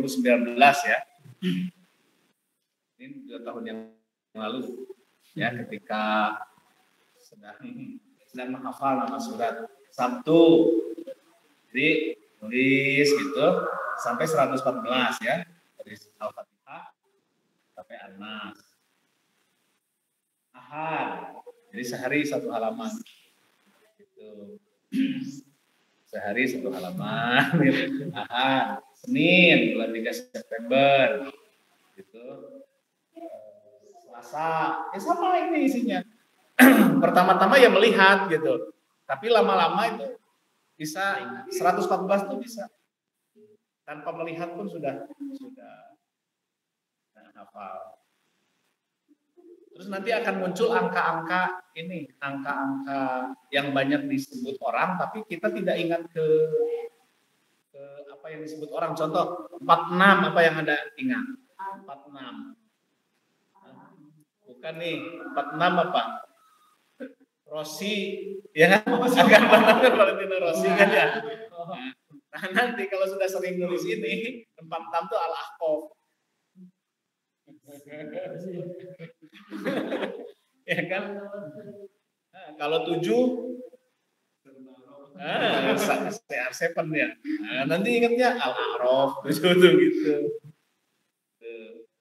2019 ya. Ini 2 tahun yang lalu ya, ketika sedang menghafal nama surat Sabtu. Jadi tulis gitu sampai 114 ya, dari Al-Fatihah sampai An-Nas. Ahad, jadi sehari 1 halaman gitu. Sehari 1 halaman gitu. Ahad, Senin bulan 3 September gitu. Selasa, ya sama ini isinya. Pertama-tama ya melihat gitu, tapi lama-lama itu bisa 114 tuh bisa tanpa melihat pun sudah hafal. Terus nanti akan muncul angka-angka ini, angka-angka yang banyak disebut orang, tapi kita tidak ingat ke apa yang disebut orang. Contoh 46, apa yang ada ingat? 46. Bukan nih, 46 apa? Rossi, ya kan? Akan benar Valentino Rossi kan ya. Nah nanti kalau sudah sering nulis ini, 46 itu Al-Ahqaf. Ya kan? Nah, kalau 7, CR7 ya. Nah, nanti ingatnya Al-A'raf, 7 tuh gitu.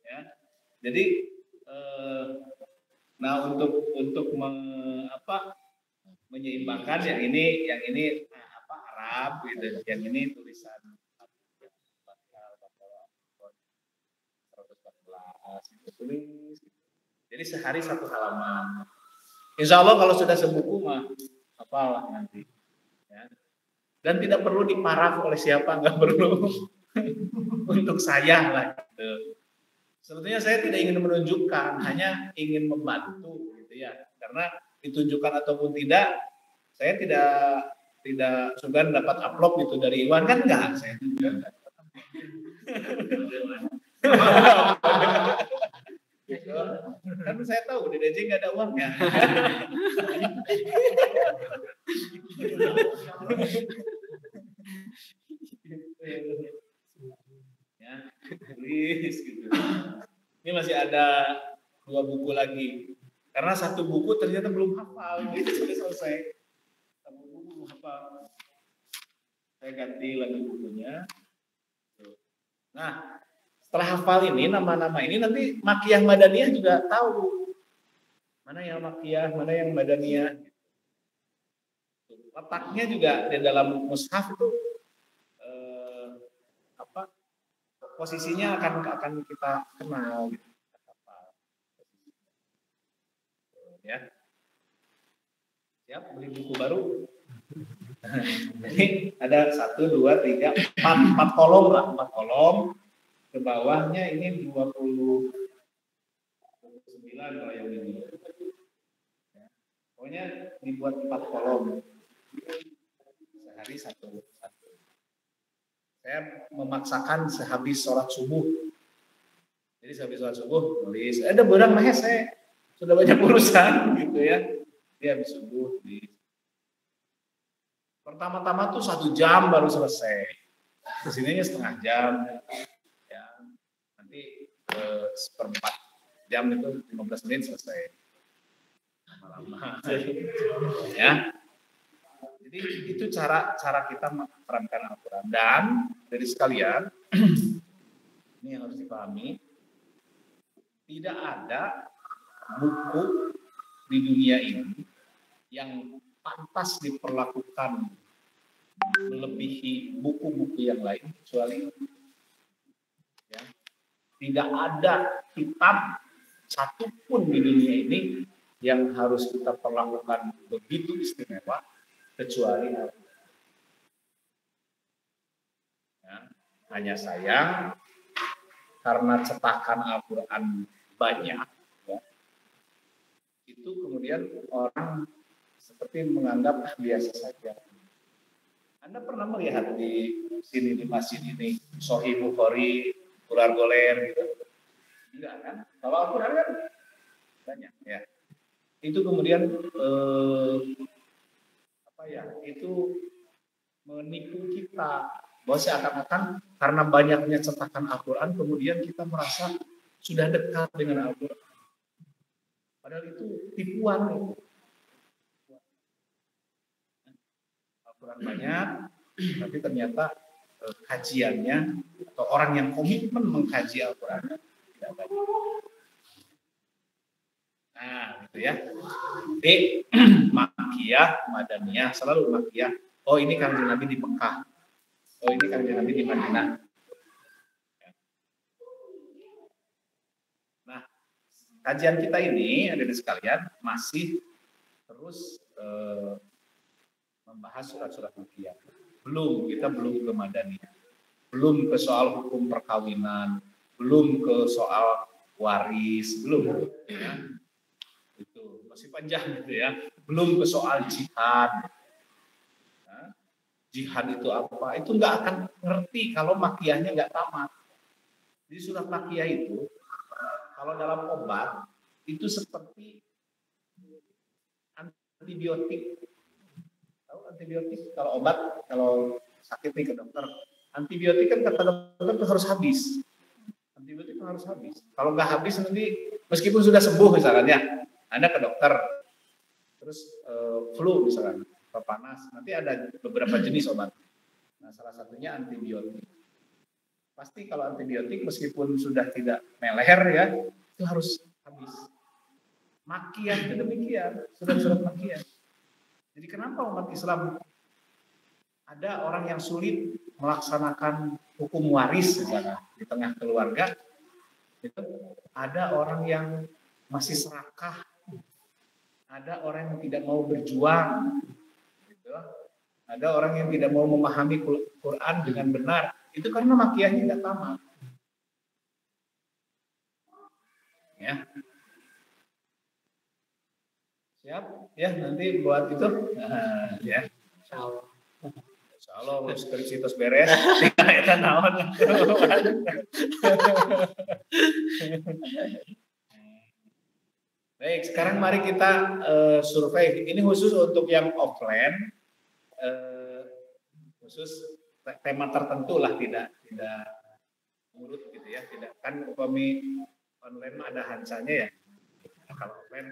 Ya. Jadi nah untuk menyeimbangkan yang ini Arab gitu, yang ini tulisan 114 itu tulis. Jadi sehari 1 halaman. Insya Allah kalau sudah sebuku mah apalah nanti. Ya. Dan tidak perlu diparaf oleh siapa, nggak perlu. Untuk saya lah gitu. Sebetulnya saya tidak ingin menunjukkan, hanya ingin membantu gitu ya. Karena ditunjukkan ataupun tidak, saya tidak sudah dapat upload gitu dari Iwan, kan enggak, saya juga enggak. Gitu. Kan saya tahu di DJ nggak ada uangnya. Ya, tulis gitu. Ini masih ada 2 buku lagi. Karena 1 buku ternyata belum hafal, itu sudah selesai. 1 buku belum hafal. Saya ganti lagi bukunya. Nah, setelah hafal ini, nama-nama ini nanti Makiyah Madaniyah juga tahu. Mana yang Makiyah, mana yang Madaniyah. Letaknya juga di dalam mushaf itu posisinya akan kita kenal gitu. Ya. Siap beli buku baru. Ini ada 1, 2, 3, 4 kolom lah, 4 kolom. Ke bawahnya ini 29 kalau yang ini. Ya. Pokoknya dibuat 4 kolom. Sehari 1. Saya memaksakan sehabis sholat subuh. Jadi sehabis sholat subuh nulis. Ada barang mah saya sudah banyak urusan gitu ya. Dia habis subuh nulis. Pertama-tama tuh 1 jam baru selesai. Kesininya setengah jam. Ya, nanti 1/4 jam itu 15 menit selesai. Lama-lama. Ya. Jadi itu cara kita menerangkan Al-Quran. Dan dari sekalian, ini yang harus dipahami, tidak ada buku di dunia ini yang pantas diperlakukan melebihi buku-buku yang lain kecuali ya, tidak ada kitab satupun di dunia ini yang harus kita perlakukan begitu istimewa kecuali ya, hanya sayang karena cetakan Al-Quran banyak ya, itu kemudian orang seperti menganggap biasa saja. Anda pernah melihat di sini di masjid ini Sahih Bukhari, Quran Goler gitu? Enggak kan? Kalau Al-Quran kan banyak ya. Itu kemudian itu menipu kita Bahwa seakan-akan karena banyaknya cetakan Al-Quran, kemudian kita merasa sudah dekat dengan Al-Quran. Padahal itu tipuan. Al-Quran banyak, tapi ternyata kajiannya atau orang yang komitmen mengkaji Al-Quran tidak banyak. Nah, gitu ya. Jadi Makkiyah, Madaniyah, selalu Makkiyah. Oh, ini Kanjeng Nabi di Mekah. Oh, ini Kanjeng Nabi di Madinah. Nah, kajian kita ini, hadirin sekalian, masih terus membahas surat-surat Makkiyah. Kita belum ke Madaniyah. Belum ke soal hukum perkawinan, belum ke soal waris, belum. Ya. Itu masih panjang gitu ya. Belum ke soal jihad. Nah, jihad itu apa? Itu nggak akan ngerti kalau Makkiyahnya nggak tamat. Di surat Makkiyah itu, kalau dalam obat itu seperti antibiotik. Tahu antibiotik? Kalau obat, kalau sakit nih ke dokter, antibiotik kan kata dokter itu harus habis. Antibiotik itu harus habis. Kalau nggak habis nanti meskipun sudah sembuh misalnya, Anda ke dokter, terus flu misalnya, panas, nanti ada beberapa jenis obat. Nah, salah satunya antibiotik. Pasti kalau antibiotik meskipun sudah tidak meleher ya, itu harus habis. Makkiyah itu demikian, surat-surat Makkiyah. Jadi kenapa umat Islam ada orang yang sulit melaksanakan hukum waris misalnya di tengah keluarga, itu ada orang yang masih serakah, ada orang yang tidak mau berjuang, gitu. Ada orang yang tidak mau memahami Quran dengan benar, itu karena Makkiyahnya tidak tamat. Ya. Siap? Ya, nanti buat itu. Nah, ya. Insyaallah skripsi terus beres. Kita naon. Baik, sekarang mari kita survei. Ini khusus untuk yang offline, khusus tema tertentu lah, tidak urut gitu ya, tidak kan upami online ada hansanya ya. Nah, kalau offline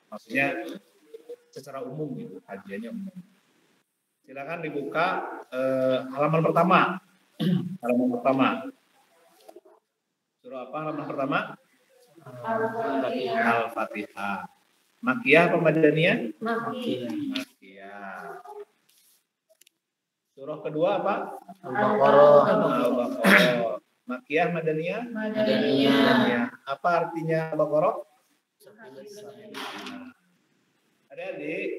maksudnya secara umum gitu, kajiannya umum. Silakan dibuka halaman pertama. Halaman pertama. Surah apa halaman pertama? Al-Fatihah. Makkiyah apa Madaniyah? Makkiyah. Surah kedua apa? Al-Baqarah. Makkiyah Madaniyah? Madaniyah. Apa artinya Al-Baqarah? Adik-adik,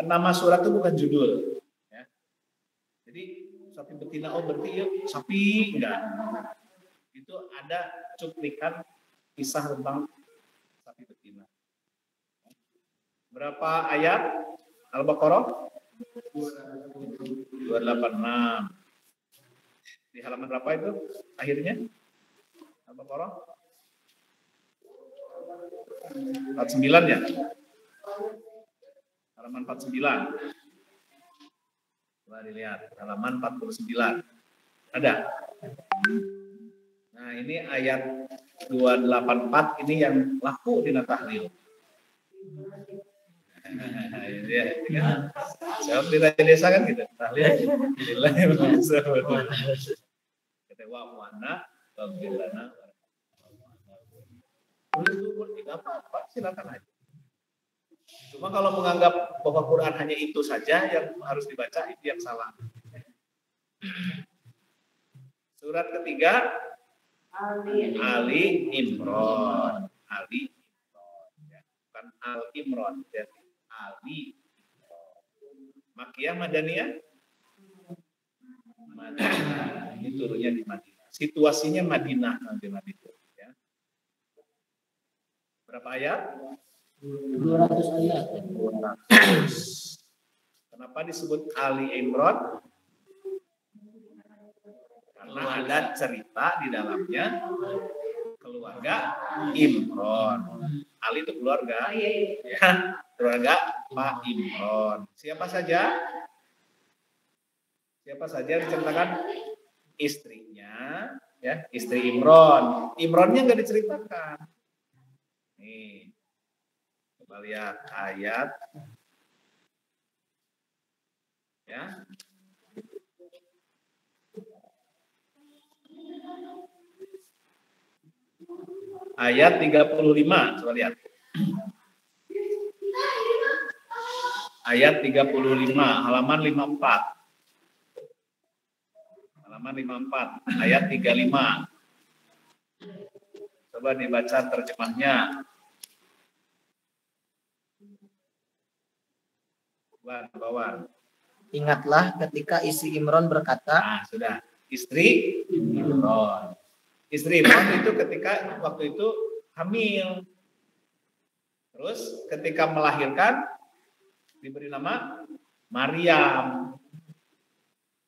nama surat itu bukan judul. Ya. Jadi sapi betina, oh berarti ya sapi, enggak. Itu ada cuplikan kisah tentang sapi betina. Berapa ayat Al-Baqarah? 286. Di halaman berapa itu akhirnya? Al-Baqarah 49 ya? Halaman 49. Coba dilihat, halaman 49. Ada? Nah, ini ayat 284 ini yang laku di tahlil. Ini ya, kan? Saya di desa kan gitu, tahlil. Nilai bahasa. Kata wa mana bilana. Boleh tidak apa-apa, silakan aja. Cuma kalau menganggap bahwa Quran hanya itu saja yang harus dibaca, itu yang salah. Surat ketiga Ali Imran. Ali Imran. Ya. Bukan Al Imran. Jadi Ali Imran. Makkiyah Madaniyah? Madinah. Ini turunnya di Madinah. Situasinya Madinah nanti itu. Ya. Berapa ayat? 200 ayat. 200. Kenapa disebut Ali Imran? Karena ada cerita di dalamnya keluarga Imran. Ali itu keluarga, ya, keluarga Pak Imran. Siapa saja? Siapa saja yang diceritakan? Istrinya, ya, istri Imron. Imronnya nggak diceritakan. Nih, coba lihat ayat, ya. Ayat 35, coba lihat. Ayat 35, halaman 54. Halaman 54, ayat 35. Coba dibaca terjemahnya. Bawan. Ingatlah ketika istri Imron berkata, Nah, sudah. Istri Imron. Istri Imron itu ketika waktu itu hamil. Terus ketika melahirkan diberi nama Maryam.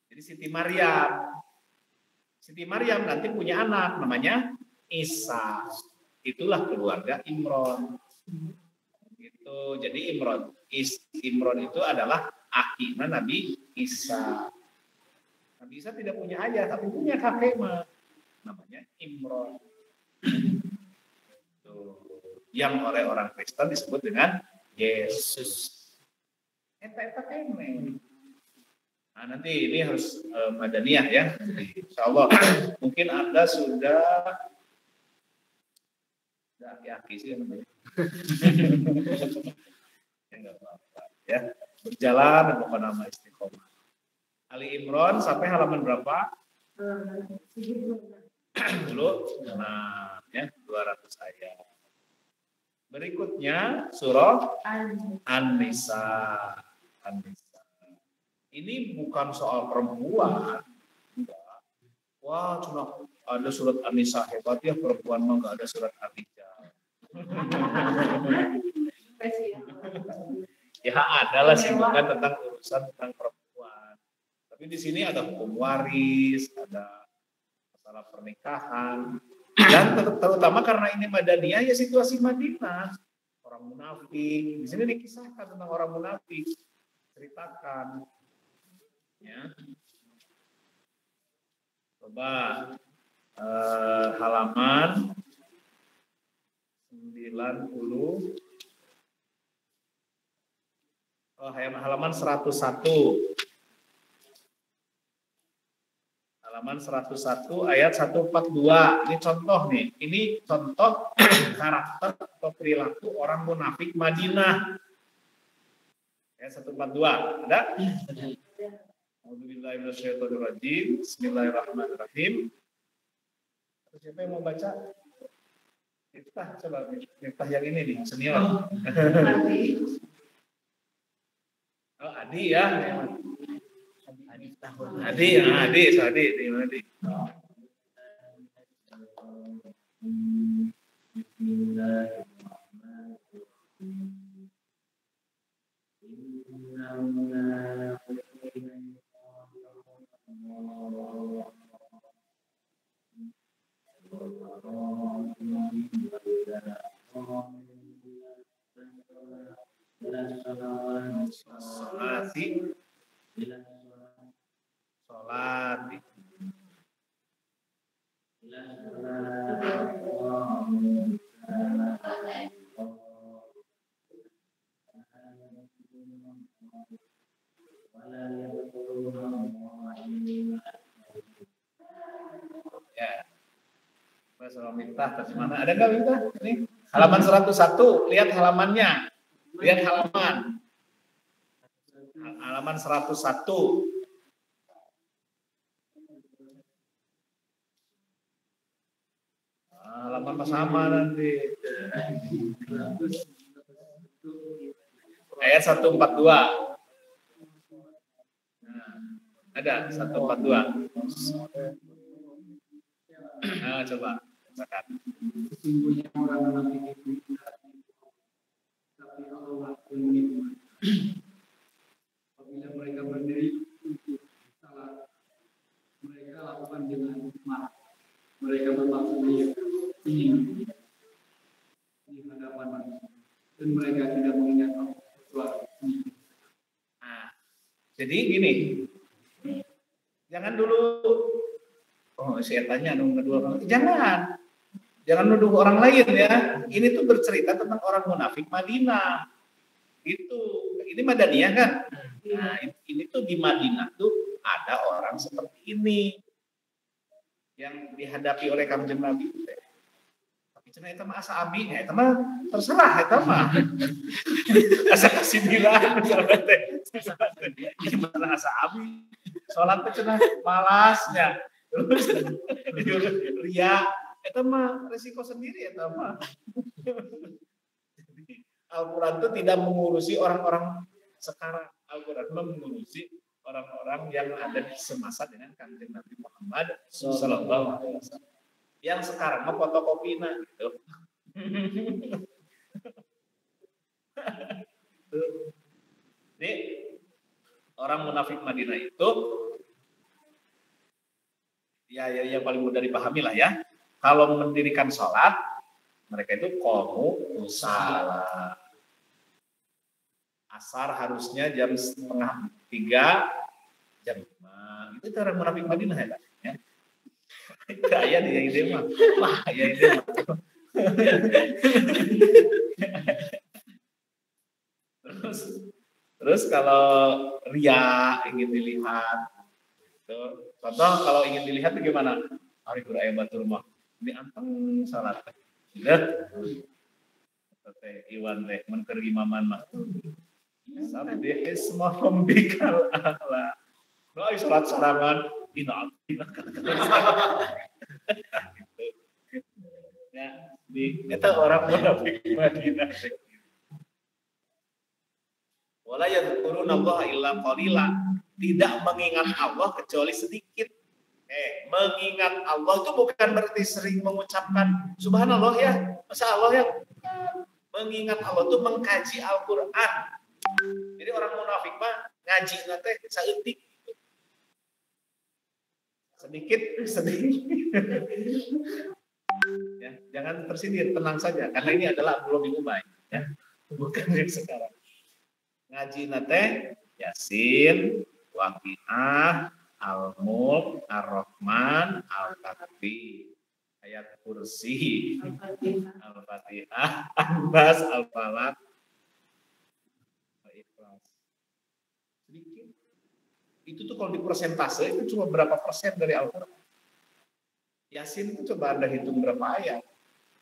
Jadi Siti Maryam. Siti Maryam nanti punya anak namanya Isa. Itulah keluarga Imron. Itu jadi Imron itu adalah akhirnya Nabi Isa. Nabi Isa tidak punya ayah tapi punya kakek namanya Imron. Yang oleh orang Kristen disebut dengan Yesus. Eta kene. Nah, nanti ini harus madaniyah ya. Insya Allah mungkin Anda sudah aki-aki sih namanya. Ya, enggak apa-apa, ya. Berjalan apa nama istiqomah. Ali Imron sampai halaman berapa? Dulu. Nah, ya 200 ayat. Berikutnya surah An-Nisa. Ini bukan soal perempuan. Enggak. Wah, cuma ada surat An-Nisa hebat ya, perempuan mah enggak ada surat Al-Rijal. Ya adalah sih bukan tentang urusan tentang perempuan. Tapi di sini ada hukum waris, ada masalah pernikahan. Dan terutama karena ini Madaniyah ya situasi Madinah. Orang munafik. Di sini dikisahkan tentang orang munafik. Ceritakan. Ya. Coba halaman 90. Halaman 101. Halaman 101 ayat 142. Ini contoh nih. Ini contoh karakter atau perilaku orang munafik Madinah. Ayat 142. Ada? A'udzubillahiminasyaitonirrajim. Bismillahirrahmanirrahim. Siapa yang mau baca? Miftah, coba Miftah yang ini nih, senior. Oh, Adi ya. Adi. Sholat. Ya. Masalah Miftah bagaimana? Ada nggak Miftah? Ini halaman 101. Lihat halamannya. Lihat halaman. Halaman 101. Halaman sama nanti. Ayat 142. Nah, ada 142. Nah, coba bacakan. Sesungguhnya orang munafik itu tapi Allah menikmati. Apabila mereka berdiri untuk salat, mereka lakukan dengan marah. Mereka bermaksud ingin di hadapan manusia, dan mereka tidak mengingat Allah kecuali. Nah, jadi gini, Jangan dulu, oh saya tanya dong kedua, jangan nuduh orang lain ya. Ini tuh bercerita tentang orang munafik Madinah. Itu, ini Madaniyah kan? Nah, ini tuh di Madinah tuh ada orang seperti ini yang dihadapi oleh Kanjeng Nabi. Tapi cenah eta mah asa abi, eta mah terserah eta mah. Asa kasindiran misalnya teh. Gimana asa abi? Salat teh cenah malasnya. Terus ria, eta mah resiko sendiri eta mah. Al-Quran itu tidak mengurusi orang-orang sekarang. Al-Quran mengurusi orang-orang yang ada di semasa dengan Kanjeng Nabi Muhammad Sallallahu Alaihi Wasallam. Yang sekarang mah fotokopina gitu. Ini orang munafik Madinah itu ya yang paling mudah dipahami lah ya. Kalau mendirikan sholat, mereka itu qamu salat. Asar harusnya jam 2:30, jam 5. Itu orang munafik Madinah ya. Itu ayat yang ide mah. Wah, ya ide mah. Terus kalau ria ingin dilihat, gitu. Contoh kalau ingin dilihat itu gimana? Hari kudu aya batur mah. Ini anteng salat. Lihat. Teh Iwan teh mun keur imaman mah. Sabbih isma rabbikal a'la. Doa salat sarangan ina. Ya, di eta orang munafik Madinah. Wala yadhkuruna Allah illa qalila. Tidak mengingat Allah kecuali sedikit. Mengingat Allah itu bukan berarti sering mengucapkan subhanallah ya, masya Allah ya. Mengingat Allah itu mengkaji Al-Quran. Jadi orang munafik mah ngaji nanti saeutik. Sedikit. Ya, jangan tersindir, tenang saja karena ini adalah Abdullah bin Ubay ya. Bukan yang sekarang. Ngaji nate Yasin, Waqiah, Al-Mulk, Ar-Rahman, Al-Kahfi, ayat kursi, Al-Fatihah, An-Nas, Al-Falaq, Al-Ikhlas. Sedikit. Itu tuh kalau di persentase itu cuma berapa persen dari Al-Quran. Yasin itu coba Anda hitung berapa ayat.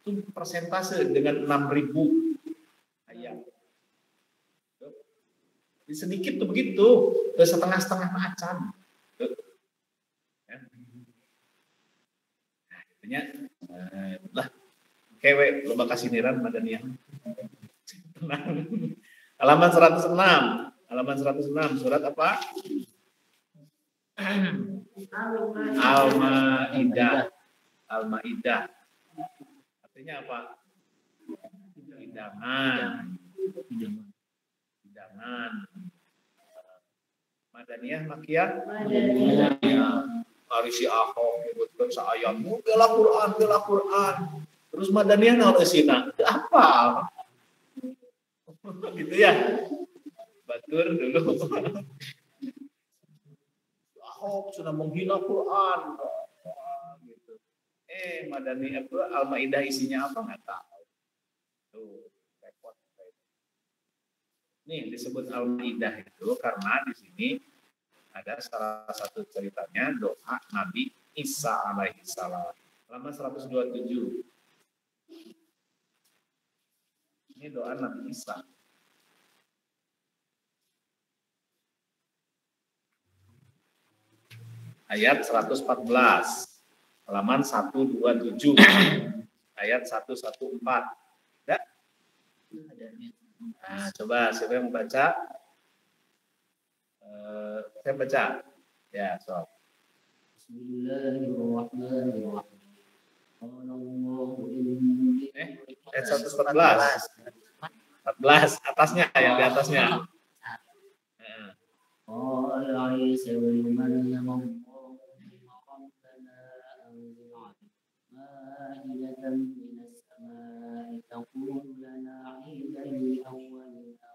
Itu persentase dengan 6.000 ayat. Sedikit tuh begitu, setengah-setengah macan. Ya. Nah, intinya lah kewe lo bakal siniran Madaniyah. Tenang. Halaman 106 surat apa? Al-Maidah. Artinya apa? Hidangan. Madaniyah, Makiyah. Hari si Ahok nyebutkan seayat bela Quran. Terus Madaniyah naon eusina? Apa? Gitu ya. Batur dulu. Ahok sudah menghina Quran. Gitu. Madaniyah itu Al-Maidah isinya apa enggak tahu. Tuh. Nih disebut Al-Maidah itu karena di sini ada salah satu ceritanya doa Nabi Isa alaihi salam. Halaman 127. Ini doa Nabi Isa. Ayat 114. Halaman 127. Ayat 114. Ada? Nah, coba siapa yang mau baca? Saya baca. Ya, soal. Bismillahirrahmanirrahim. Ayat 114. 14 atasnya yang di atasnya. قال عيسى ابن مريم اللهم ربنا أنزل مائدة من السماء تكون لنا عيدا لأولنا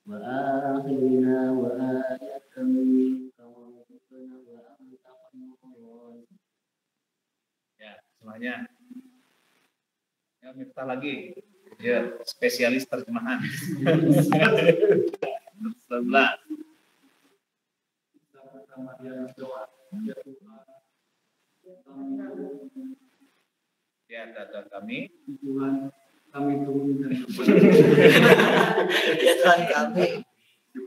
وآخرنا semuanya. Ya, minta lagi. Ya, spesialis terjemahan. 11. Pertama dia berdoa, ya Tuhan, kami Ya, data kami. Tuhan, kami turunkan kepada Ya Tuhan kami.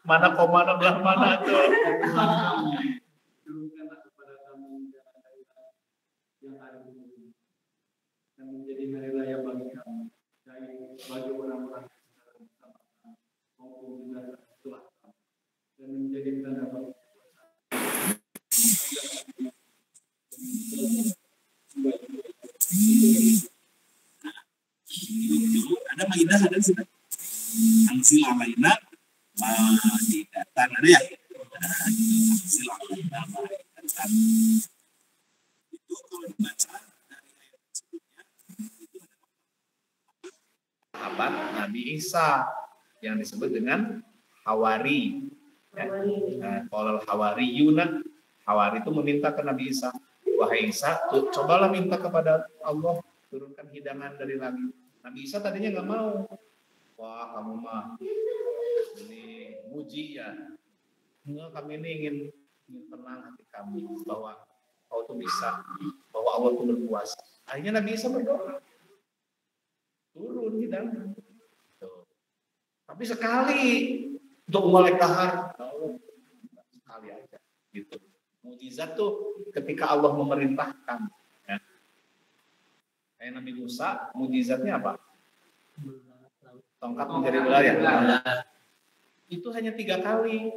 Mana komana belah mana tuh? kami, turunkanlah kepada kami jalan-jalan yang ada di bumi, dan menjadi hari raya bagi kami, baik bagi orang-orang yang sedang bersama kami, maupun juga setelah kami, dan menjadi tanda bagi ada mainan ada sih angsil alaina di datan ada ya angsil alaina datan itu kalau dibaca dari ayat sebelumnya itu ada Sahabat Nabi Isa yang disebut dengan Hawari. Ya. Kalau Hawari Yuna, Hawari itu meminta ke Nabi Isa, wahai Isa, cobalah minta kepada Allah turunkan hidangan dari langit. Nabi Isa tadinya nggak mau. Wah, kamu mah ini muji ya. Enggak, kami ini ingin tenang hati kami bahwa kau tuh bisa, bahwa Allah tuh berkuasa. Akhirnya Nabi Isa berdoa, turun hidangan. Tuh. Tapi sekali untuk mulai kahar, sekali aja. Gitu. Mukjizat tuh ketika Allah memerintahkan. Ya. Kayak Nabi Musa, mukjizatnya apa? Tongkat menjadi ular ya. Itu hanya 3 kali.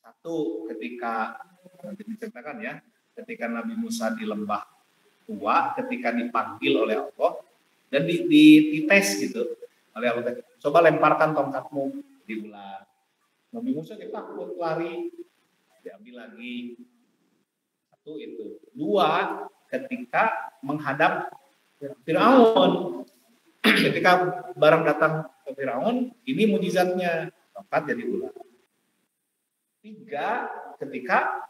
Satu ketika nanti diceritakan ya, ketika Nabi Musa di lembah tua, ketika dipanggil oleh Allah dan dites gitu oleh Allah. Coba lemparkan tongkatmu di ular. Nabi Musa takut lari, diambil lagi. Satu itu. 2 ketika menghadap Firaun. Ketika barang datang ke Firaun, ini mukjizatnya, tongkat jadi ular. 3 ketika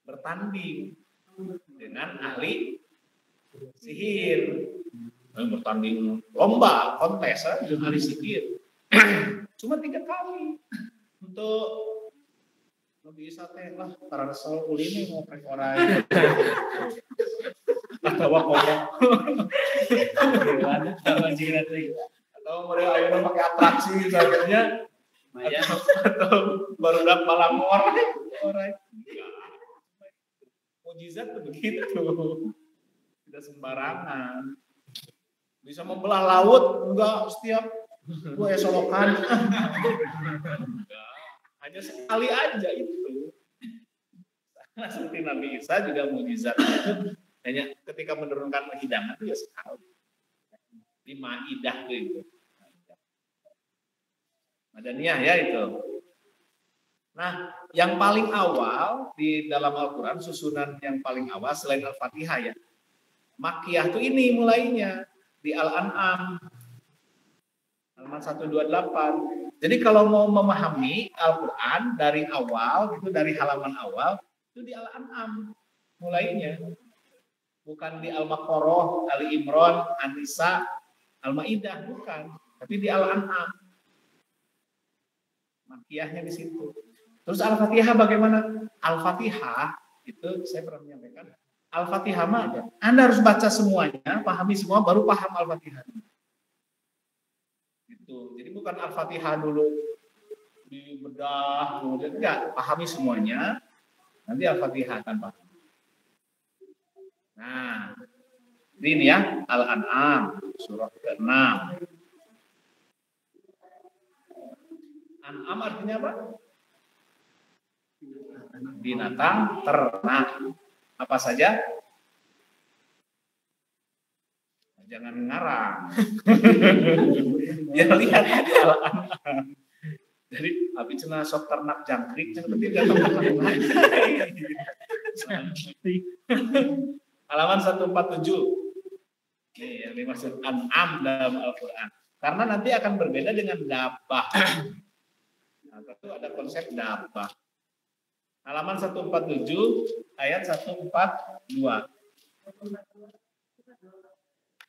bertanding dengan ahli sihir, bertanding lomba, kontes dengan ahli sihir. Cuma 3 kali untuk Nabi Isa teh lah para rasul ulini mau orang atau ngomong atau mereka ayo pakai atraksi misalnya atau baru dapat malam orang mukjizat tuh begitu, tidak sembarangan, bisa membelah laut enggak setiap gue solokan hanya sekali aja itu. Nah, seperti Nabi Isa juga mukjizat itu hanya ketika menurunkan hidangan itu ya sekali. Di Maidah itu. Madaniyah ya itu. Nah, yang paling awal di dalam Al-Quran, susunan yang paling awal selain Al-Fatihah ya. Makkiyah itu ini mulainya di Al-An'am. Halaman 128. Jadi kalau mau memahami Al-Quran dari awal, itu dari halaman awal, itu di Al-An'am mulainya. Bukan di Al-Baqarah, Ali Imran, An-Nisa, Al-Maidah, bukan. Tapi di Al-An'am. Makkiyahnya di situ. Terus Al-Fatihah bagaimana? Al-Fatihah, itu saya pernah menyampaikan, Al-Fatihah mah aja. Anda harus baca semuanya, pahami semua, baru paham Al-Fatihah. Gitu. Jadi bukan Al-Fatihah dulu dibedah, kemudian enggak, pahami semuanya, nanti Al-Fatihah akan paham. Nah, ini ya, Al-An'am, surah ke-6. An'am artinya apa? Binatang ternak. Apa saja? Jangan ngarang. Ya lihat di Al-An'am. Jadi abi cenah sok ternak jangkrik cenah berarti enggak ternak. Halaman 147. Nih yang dimaksud An'am dalam Al-Qur'an. Karena nanti akan berbeda dengan dabah. Nah, itu ada konsep dabah. Halaman 147 ayat 142.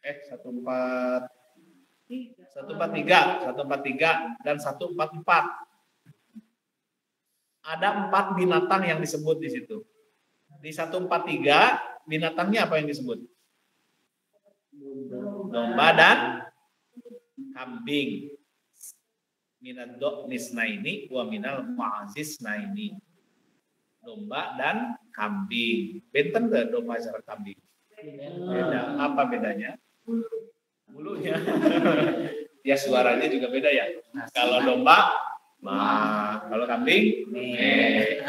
143 dan 144. Ada 4 binatang yang disebut di situ. Di 143 binatangnya apa yang disebut? Domba dan kambing. Minad do'nisnaini wa minal ma'azisnaini. Domba dan kambing. Benten ke domba sama kambing? Beda. Apa bedanya? Bulunya. Ya suaranya juga beda ya. Kalau domba, kalau kambing, ya.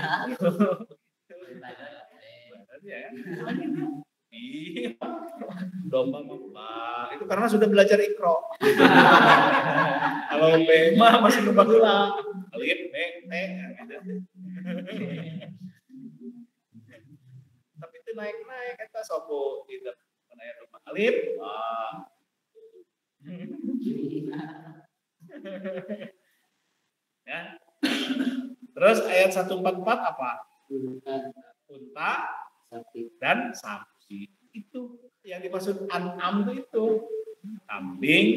Iya. Domba mah itu karena sudah belajar ikro. Kalau B mah masih numpang heula. Alif B T gitu. Tapi itu naik-naik eta sopo tidak aya domba alif. Ya. Terus ayat 144 apa? Unta dan sapi. Itu yang dimaksud an'am itu kambing,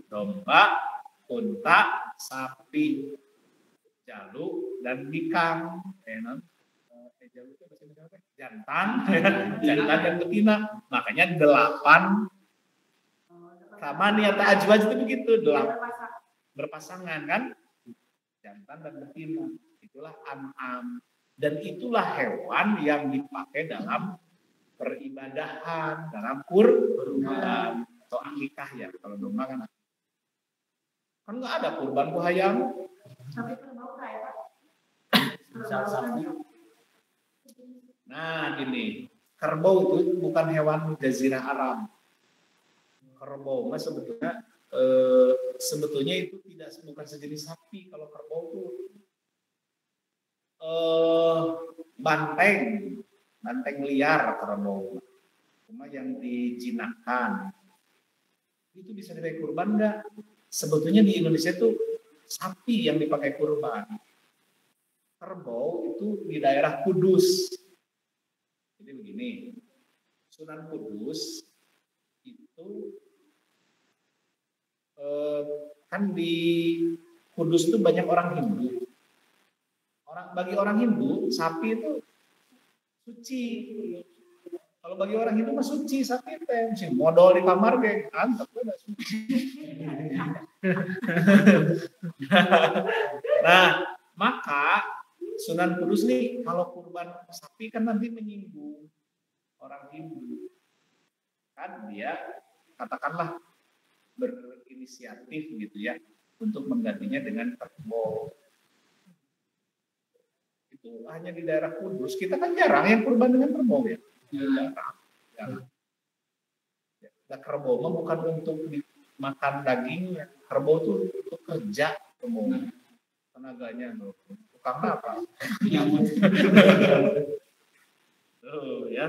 domba, unta, sapi, jalu dan bikang. Jalu itu bahasa Indonesia apa? Jantan dan betina. Makanya 8 sama niat ajwaj itu begitu, 8 berpasangan kan? Jantan dan betina. Itulah an'am. Dan itulah hewan yang dipakai dalam peribadahan, dalam kurban atau akikah ya. Kalau domba kan nggak ada kurban ku hayam. Nah gini, kerbau itu bukan hewan jazirah Arab. Kerbau mah sebetulnya itu bukan sejenis sapi. Kalau kerbau itu banteng liar kerbau, cuma yang dijinakkan itu bisa dipakai kurban enggak? Sebetulnya di Indonesia itu sapi yang dipakai kurban. Kerbau itu di daerah Kudus. Jadi begini, Sunan Kudus itu kan di Kudus itu banyak orang Hindu. Bagi orang Hindu, sapi itu suci. Kalau bagi orang Hindu mah suci sapi teh, mesti modal di kamar kayak antep udah suci. Nah, maka Sunan Kudus nih kalau kurban sapi kan nanti menyinggung orang Hindu. Kan dia katakanlah berinisiatif gitu ya untuk menggantinya dengan kerbau. Itu hanya di daerah Kudus. Kita kan jarang yang kurban dengan kerbau ya. Jarang. Nah, kerbau mah bukan untuk dimakan dagingnya. Kerbau itu untuk kerja tenaganya. Tukangnya apa? Ya.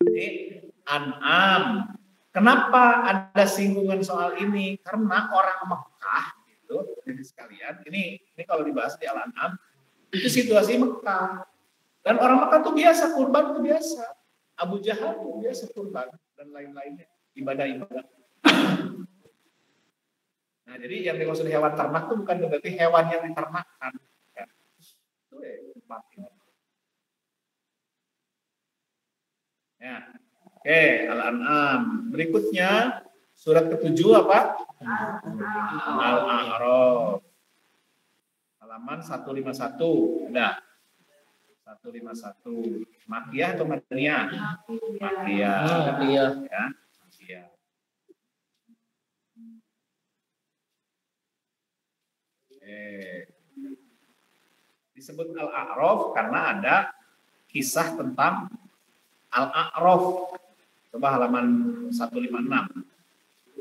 Jadi an'am. Kenapa ada singgungan soal ini? Karena orang Mekah itu, jadi sekalian. Ini kalau dibahas di Al-An'am. Itu situasi Mekah. Dan orang Mekah tuh biasa, kurban tuh biasa. Abu Jahal tuh biasa kurban dan lain-lainnya. Ibadah-ibadah. Nah, jadi yang dimaksud hewan ternak tuh bukan berarti hewan yang diternakkan. Ya. Itu tempat ini. Ya. Oke, Al-An'am. Berikutnya surat ke-7 apa? Al-A'raf. Halaman 151. Ada. 151. Makiyah atau Madaniyah? Makiyah. Ya. Makiyah. Disebut Al-A'raf karena ada kisah tentang Al-A'raf. Coba halaman 156.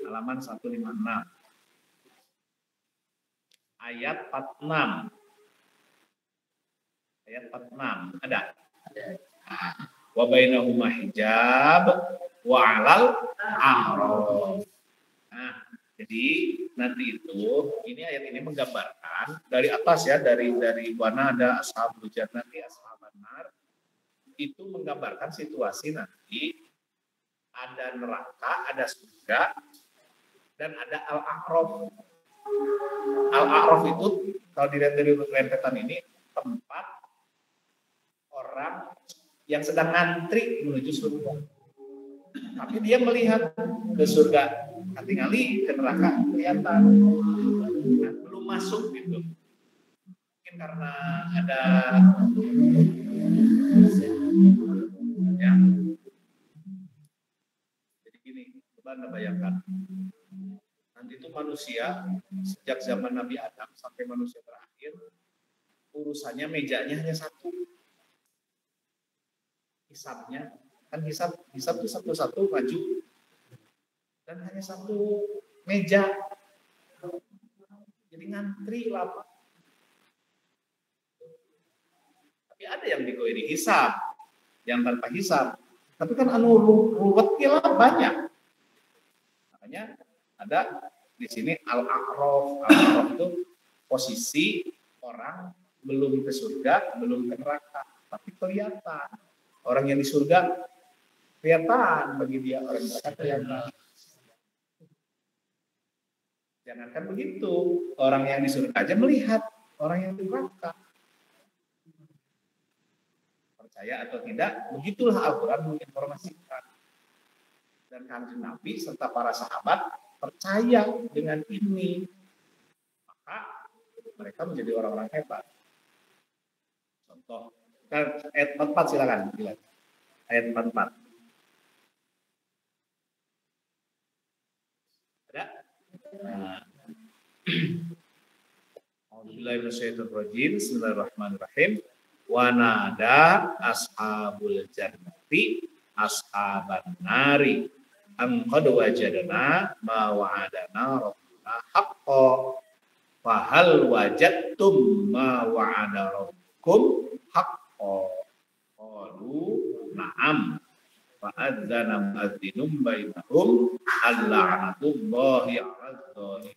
Halaman 156. Ayat 46. Ayat 46 ada. Wa bainahuma hijab wa 'alal a'raf. Nah, jadi nanti itu ini ayat ini menggambarkan dari atas ya, dari mana ada ashabul jannati ashaban nar, itu menggambarkan situasi nanti ada neraka, ada surga, dan ada al-a'raf. Al-a'raf itu kalau dilihat dari rentetan ini tempat orang yang sedang ngantri menuju surga. Tapi dia melihat ke surga, tinggali ke neraka kelihatan, belum masuk gitu. Mungkin karena ada ya. Jadi gini, coba Anda bayangkan. Nanti itu manusia sejak zaman Nabi Adam sampai manusia terakhir, urusannya mejanya hanya satu. Hisabnya kan hisab itu satu-satu maju dan hanya satu meja, jadi ngantri lama. Tapi ada yang digoiri hisab, yang tanpa hisab, tapi kan anu ruwetnya lah banyak. Makanya ada di sini al-a'raf. Al-a'raf itu posisi orang belum ke surga, belum ke neraka, tapi kelihatan. Orang yang di surga kelihatan bagi dia, orang neraka kelihatan. Jangankan begitu, orang yang di surga aja melihat orang yang di neraka. Percaya atau tidak, begitulah Al-Quran menginformasikan. Dan Kanjeng Nabi serta para sahabat percaya dengan ini. Maka mereka menjadi orang-orang hebat. Contoh, ayat 44 silakan. Ayat 44. Ada? Bismillahirrahmanirrahim. Wa nada ashabul jannati ashaban nari an qad wajadna ma wa'adana rabbuna haqqan fa hal wajadtum ma wa'ada rabbukum haqqan qalu na'am fa adzana mu'adzdinum bainahum al-la'natullahi 'alal dzalimin.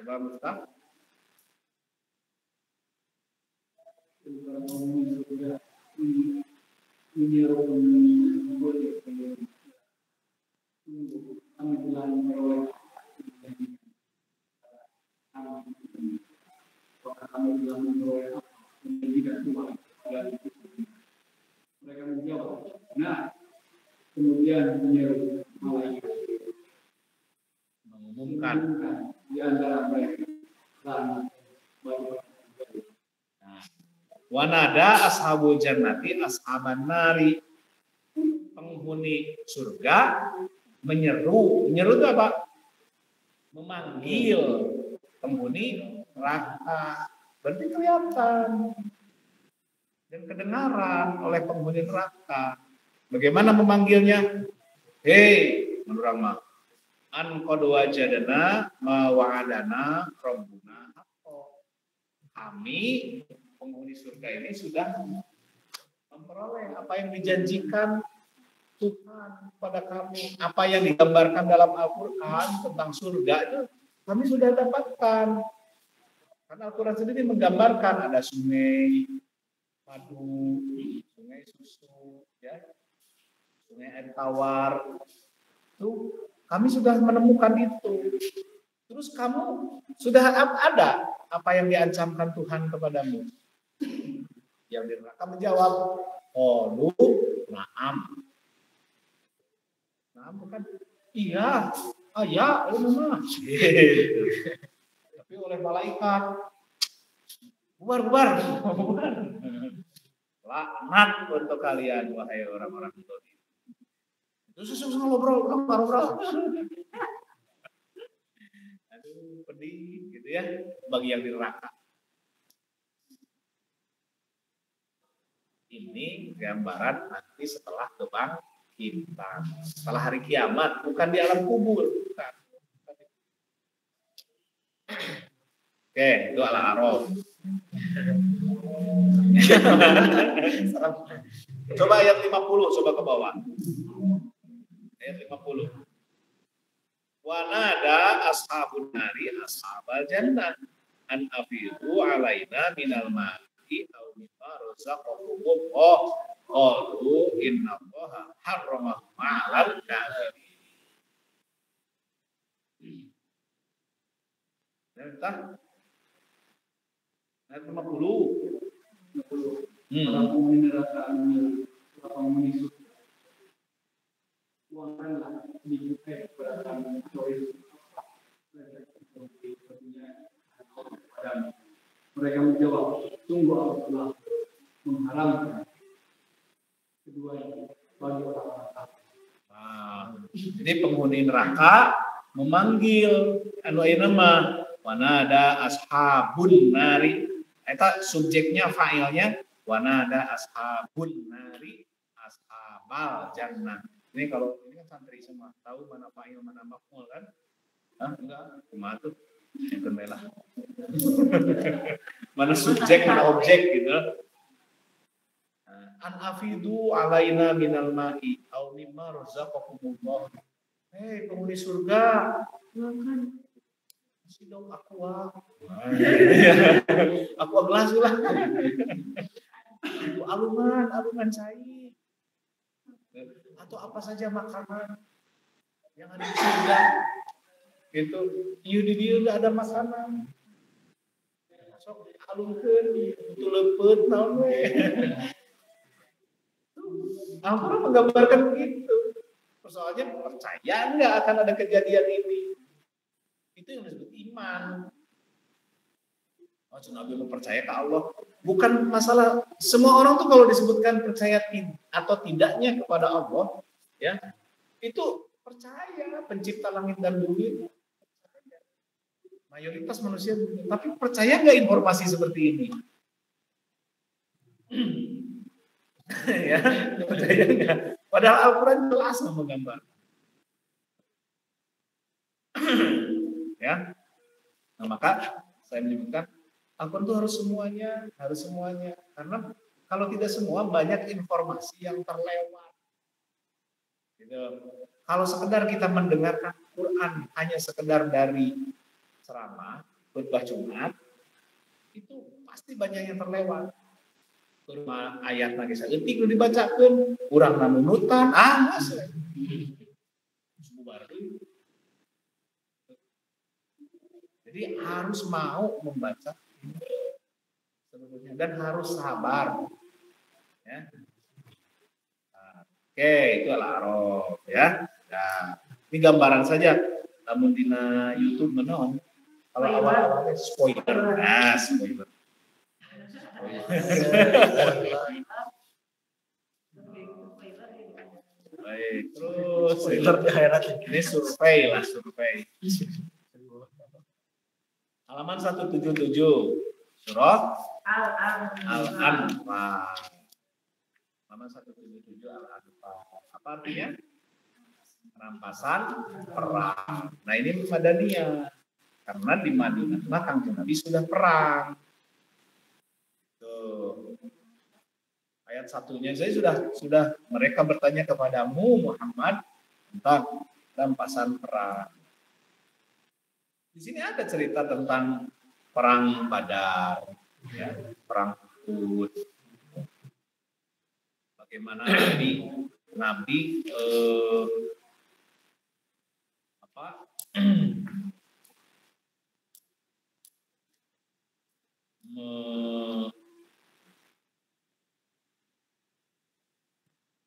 Coba Mustafa. Mereka menjawab, nah, kemudian menyeru malaikat mengumumkan di antara mereka dan wanada ashabul jannati ashaban nari, penghuni surga menyeru itu apa? Memanggil penghuni neraka. Berarti kelihatan dan kedengaran oleh penghuni neraka. Bagaimana memanggilnya? Hei, menurut mah an qad wajadna ma wa'adana rabbuna haqqan. Kami penghuni surga ini sudah memperoleh apa yang dijanjikan Tuhan pada kami, apa yang digambarkan dalam Al-Quran tentang surga itu kami sudah dapatkan. Karena Al-Quran sendiri menggambarkan ada sungai madu, sungai susu, ya, sungai air tawar. Itu kami sudah menemukan itu. Terus kamu sudah ada apa yang diancamkan Tuhan kepadamu? Yang di neraka menjawab, qalu na'am. Na'am bukan iya, ya, mama. Tapi oleh malaikat, bubar. Laknat untuk kalian wahai orang-orang itu. Terus ngobrol. Aduh, pedih gitu ya bagi yang di neraka. Ini gambaran nanti setelah kebangkitan, setelah hari kiamat, bukan di alam kubur. Bukan. Oke, itu Al-A'raf. Coba ayat 50, coba ke bawah. Ayat 50. Wa nada ashabun nari ashabal jannah an afidu alaina minal ma'i aw mimma razaqakumullah qalu innallaha Allah harramahu 'alal kafirin. Entah. Ayat 50. Para penghuni neraka anugerah, para penghuni surga. Tuangkanlah dibukai kepada kami choice mereka menjawab, sungguh Allah mengharamkan keduanya bagi orang-orang kafir. Jadi penghuni neraka memanggil nama wanada ashabun nari. Eta subjeknya fa'ilnya wanada ashabun nari ashabal jannah. Ini kalau ini kan santri semua tahu mana fa'il mana maf'ul kan? Enggak, cuma tuh itu melah. Mana subjek mana objek gitu. An afidu alaina minal ma'i au mimma razaqakumullah. Hei penghuni surga, silakan kasih dong aqua. Aqua gelas lah. Alungan cair. Atau apa saja makanan yang ada di surga. Gitu. Ieu di dieu enggak ada makanan. Sok alungkeun itu leupeut naon we. Al-Quran menggambarkan begitu. Soalnya percaya enggak akan ada kejadian ini. Itu yang disebut iman. Oh, Nabi percaya ke Allah. Bukan masalah semua orang tuh kalau disebutkan percaya atau tidaknya kepada Allah, ya itu percaya pencipta langit dan bumi. Mayoritas manusia, tapi percaya nggak informasi seperti ini? Ya, percaya nggak? Padahal Al-Quran jelas menggambar. Ya, nah maka saya menyebutkan Al-Quran itu harus semuanya, karena kalau tidak semua banyak informasi yang terlewat. Gitu. Kalau sekedar kita mendengarkan Quran hanya sekedar dari ceramah, khutbah Jumat, itu pasti banyak yang terlewat. Kurma ayat lagi saeutik nu dibacakeun, urang nunutan, masih. Jadi harus mau membaca seluruhnya dan harus sabar. Ya. Oke, itu Al-A'raf ya. Nah, ini gambaran saja. Namun di YouTube menon. Kalau awal-awalnya spoiler. Nah, spoiler. Baik, terus spoiler di akhirat. Ini survei. Halaman 177. Surah Al-Anfal. Halaman 177 Al-Anfal. Apa artinya? Rampasan perang. Nah, ini Madaniyah. Karena di Madinah Kanjeng Nabi sudah perang. Tuh. Ayat satunya saya sudah mereka bertanya kepadamu Muhammad tentang rampasan perang. Di sini ada cerita tentang perang Badar, ya, perang Uhud. Bagaimana Nabi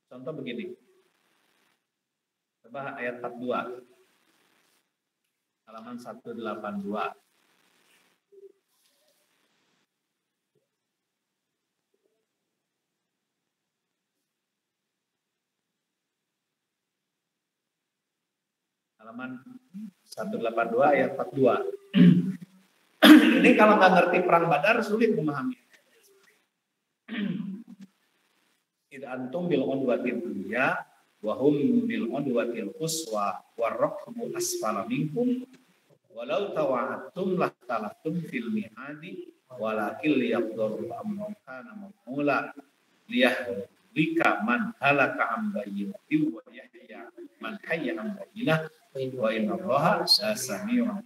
contoh begini. Coba ayat 42. Halaman 182. Halaman 182 ayat 42. Ini kalau nggak ngerti perang Badar sulit memahami. Id antum bil udwatil dunya wa hum bil udwatil quswa warraqbu asfala minkum walau tawa'atum lahtalaftum fil mi'adi walakin liyaqdaru amran kana maqula liyahlika man halaka am bayyinatin wa yahya man hayya am bayyinah wa innallaha sami'un.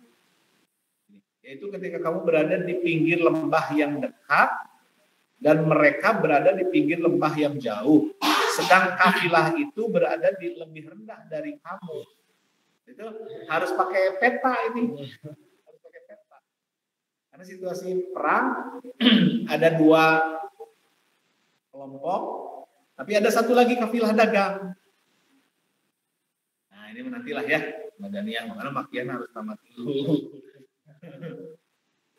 Yaitu ketika kamu berada di pinggir lembah yang dekat, dan mereka berada di pinggir lembah yang jauh, sedang kafilah itu berada di lebih rendah dari kamu. Itu harus pakai peta ini, harus pakai peta. Karena situasi perang ada dua kelompok, tapi ada satu lagi kafilah dagang. Nah ini nantilah ya, Madaniyah, makanya Makkiyah harus tamat dulu.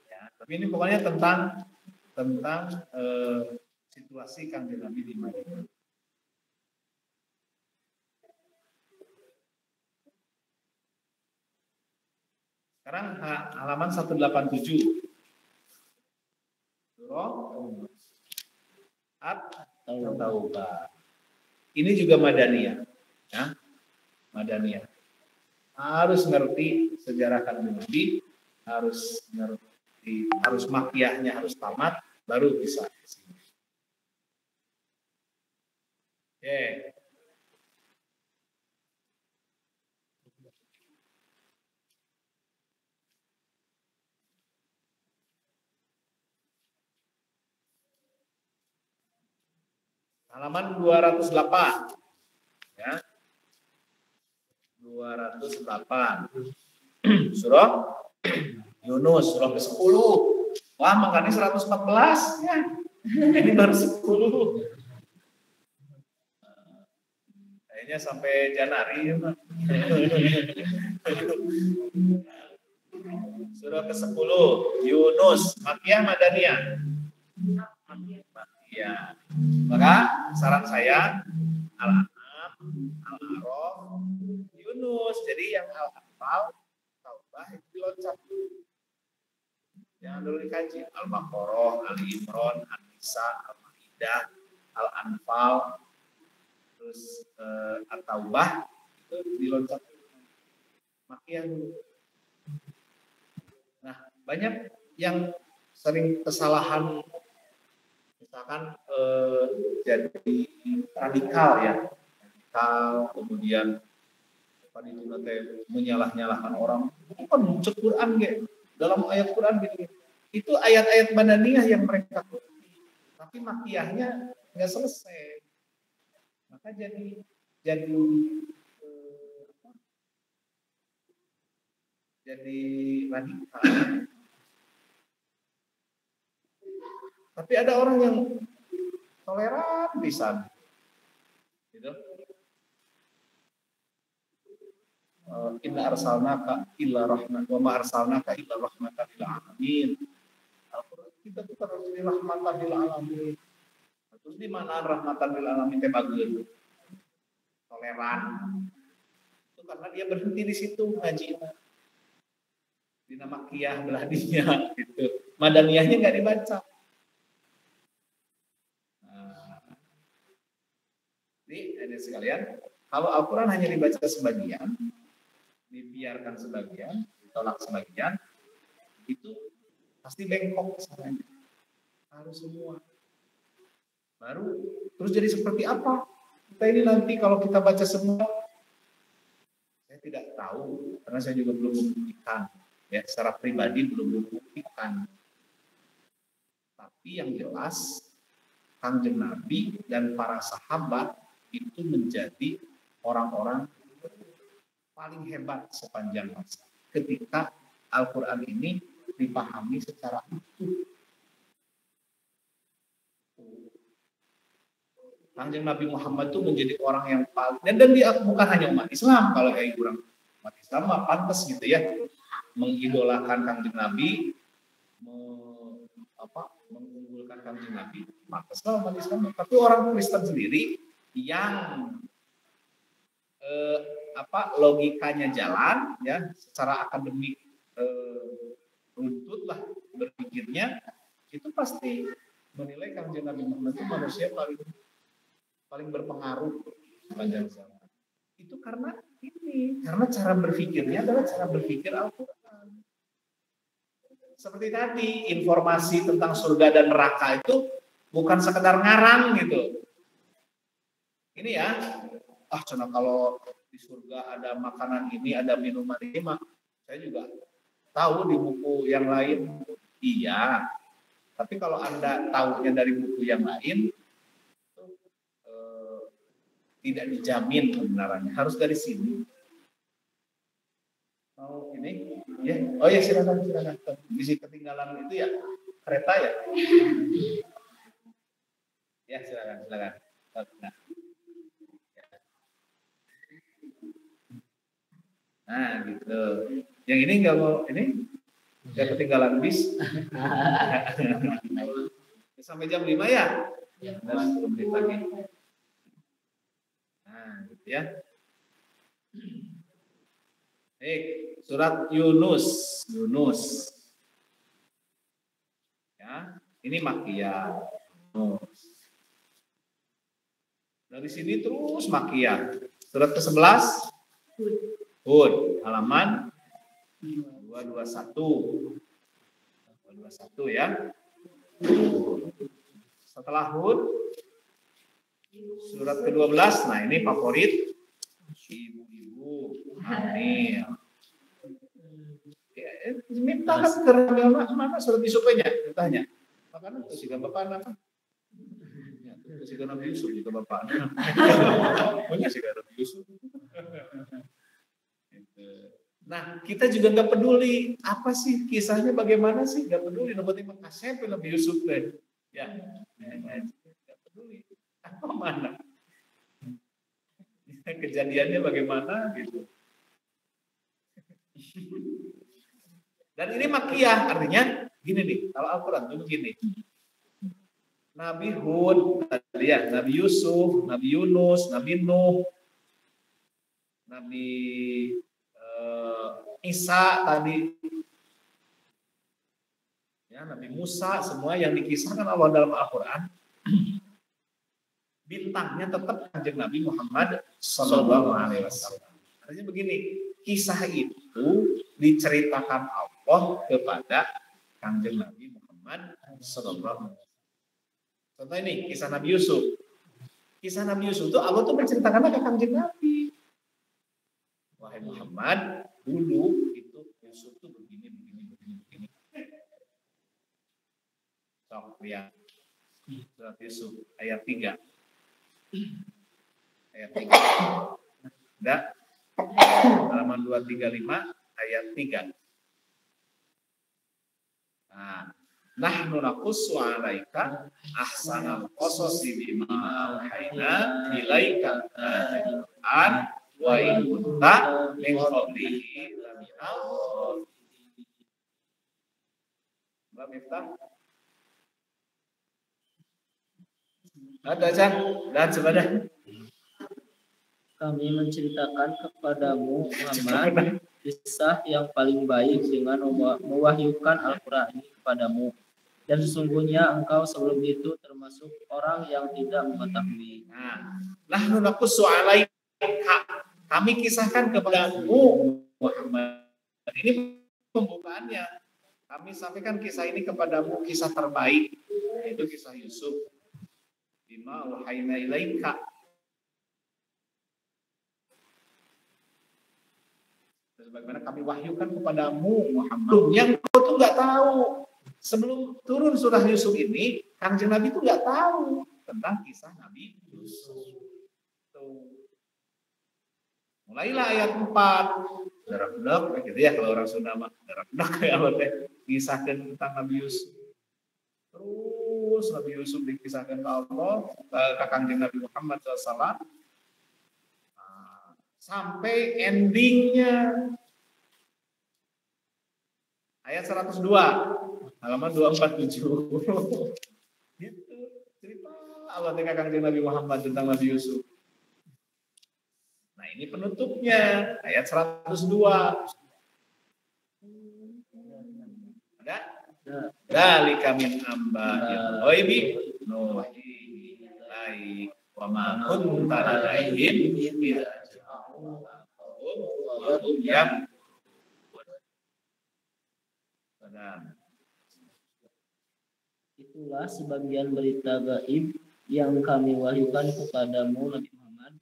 Ya, tapi ini pokoknya tentang situasi Kanjeng Nabi di Madinah. Sekarang halaman 187. Surah At-Taubah. Ini juga Madaniyah, ya. Madaniyah. Harus ngerti sejarah Kanjeng Nabi, harus ngerti, harus Makkiyahnya harus tamat, baru bisa ke sini. Oke. Halaman 208. Ya. 208. Surah Yunus, surah ke-10. Wah, makanya 114 ya. Ini baru 10. Kayaknya sampai Januari ya, Pak. Surah ke-10 Yunus, Makkiyah Madaniyah. Makkiyah. Maka saran saya Al-An'am, Al-A'raf, Yunus. Jadi yang Al-Anfal, Taubah itu diloncat dulu. Jangan dulu dikaji. Al-Baqarah, Al-Imran, An-Nisa, Al-Maidah, Al-Anfal, terus At-Taubah itu diloncat dulu. Makkiyah dulu. Nah, banyak yang sering kesalahan, misalkan jadi radikal ya, radikal, kemudian itu nanti menyalah-nyalahkan orang. Bukan cek Quran gitu, dalam ayat Quran gitu. Itu ayat-ayat Madaniyah yang mereka turuti, tapi Makkiyahnya nggak selesai. Maka jadi radikal. Tapi ada orang yang toleran bisa, gitu. Inna arsalnaka illa rahmat wa ma arsalnaka illa rahmatan lil alamin. Kita tuh harus di rahmatan lil alamin. Terus di mana rahmatan lil alamin teh bageun? Toleran. Itu karena dia berhenti di situ ngajinya. Dina Makkiyah beladinya gitu. Madaniyahnya enggak dibaca. Jadi ini sekalian, kalau Al-Quran hanya dibaca sebagian, dibiarkan sebagian, ditolak sebagian, itu pasti bengkok sebenarnya. Harus semua. Baru terus jadi seperti apa? Kita ini nanti kalau kita baca semua, saya tidak tahu karena saya juga belum membuktikan, ya secara pribadi belum membuktikan. Tapi yang jelas Kanjeng Nabi dan para sahabat itu menjadi orang-orang paling hebat sepanjang masa ketika Al-Quran ini dipahami secara utuh. Kanjeng Nabi Muhammad itu menjadi orang yang paling, dan dia bukan hanya umat Islam, kalau kayak orang umat Islam mah pantas gitu ya mengidolakan Kanjeng Nabi, mengunggulkan Kanjeng Nabi, pantaslah umat Islam. Tapi orang Kristen sendiri yang logikanya jalan ya, secara akademik runtut lah berpikirnya, itu pasti menilai Kanjeng Nabi Muhammad itu manusia paling berpengaruh sepanjang zaman. Itu karena cara berpikirnya adalah cara berpikir Al-Quran. Seperti tadi, informasi tentang surga dan neraka itu bukan sekedar ngarang gitu. Ini ya, cuma kalau di surga ada makanan ini, ada minuman ini, saya juga tahu di buku yang lain. Iya, Tapi kalau Anda tahunya dari buku yang lain, tidak dijamin kebenarannya. Harus dari sini. Oh ini, ya. Oh ya silakan. Bisa ketinggalan itu ya kereta ya. Ya silakan. Nah gitu. Yang ini nggak mau ini nggak ketinggalan bis. Sampai jam 5 ya? Nah, 10 menit lagi. Nah gitu ya. Baik, surat Yunus. Ya, ini Makkiyah. Dari sini terus Makkiyah. Surat ke-11 Hud, halaman 221 ya. Setelah Hud, surat ke-12, nah ini favorit ibu-ibu hamil. Minta kan ke mana surat Yusufnya? Ditanya. Makanya itu sih bapak apa? Itu sih Nabi Yusuf juga bapak. Punya sih Nabi Yusuf. Nah, kita juga nggak peduli apa sih kisahnya, bagaimana sih, nggak peduli. Nomor 5 kasih Nabi Yusuf deh. Ya, nggak peduli. Apa mana? Kejadiannya bagaimana gitu. Dan ini Makkiyah, artinya gini nih, kalau Al-Quran itu begini. Nabi Hud, tadi ya, Nabi Yusuf, Nabi Yunus, Nabi Nuh, Nabi Isa tadi, ya, Nabi Musa, semua yang dikisahkan Allah dalam Al-Quran, bintangnya tetap Kanjeng Nabi Muhammad Sallallahu Alaihi Wasallam. Artinya begini, kisah itu diceritakan Allah kepada Kanjeng Nabi Muhammad Sallallahu Alaihi Wasallam. Contoh ini kisah Nabi Yusuf. Kisah Nabi Yusuf itu Allah tuh menceritakan ke Kanjeng Nabi. Wahai Muhammad, dulu itu Yusuf tuh begini. Sok lihat surat Yusuf ayat 3. Ayat 3. Ada halaman 235 ayat 3. Nah, nahnu naqussu 'alaika ahsanal qasasi bima auhayna ilaika al-Qur'an wa in kunta min qablihi laminal Mbak Miftah. Ada Chan, dan sebenarnya Kami menceritakan kepadamu Muhammad kisah yang paling baik dengan mewahyukan Al-Quran ini kepadamu. Dan sesungguhnya engkau sebelum itu termasuk orang yang tidak mengetahui. Nahnu naqussu 'alaika, kami kisahkan kepadamu Muhammad. Ini pembukaannya. Kami sampaikan kisah ini kepadamu, kisah terbaik, yaitu kisah Yusuf. Bima auhayna ilaika. Sebagaimana kami wahyukan kepadamu Muhammad. Yang kau tuh nggak tahu. Sebelum turun surah Yusuf ini, Kanjeng Nabi tuh nggak tahu tentang kisah Nabi Yusuf. Mulailah ayat 4. Darak-dak gitu ya kalau orang Sunda mah. Darak-dak ya Allah teh kisahkan tentang Nabi Yusuf. Terus Nabi Yusuf dikisahkan ke Allah, ke Kanjeng Nabi Muhammad SAW, sampai endingnya ayat 102, halaman 247. Gitu cerita Allah ke Kanjeng Nabi Muhammad tentang Nabi Yusuf. Nah ini penutupnya ayat 102. Ada? Dzalika min amba'il ghaibi nuhihi ilaik wa ma kunta ladaihim idza ja'u wa hum Itulah sebagian berita gaib yang kami wahyukan kepadamu Nabi Muhammad,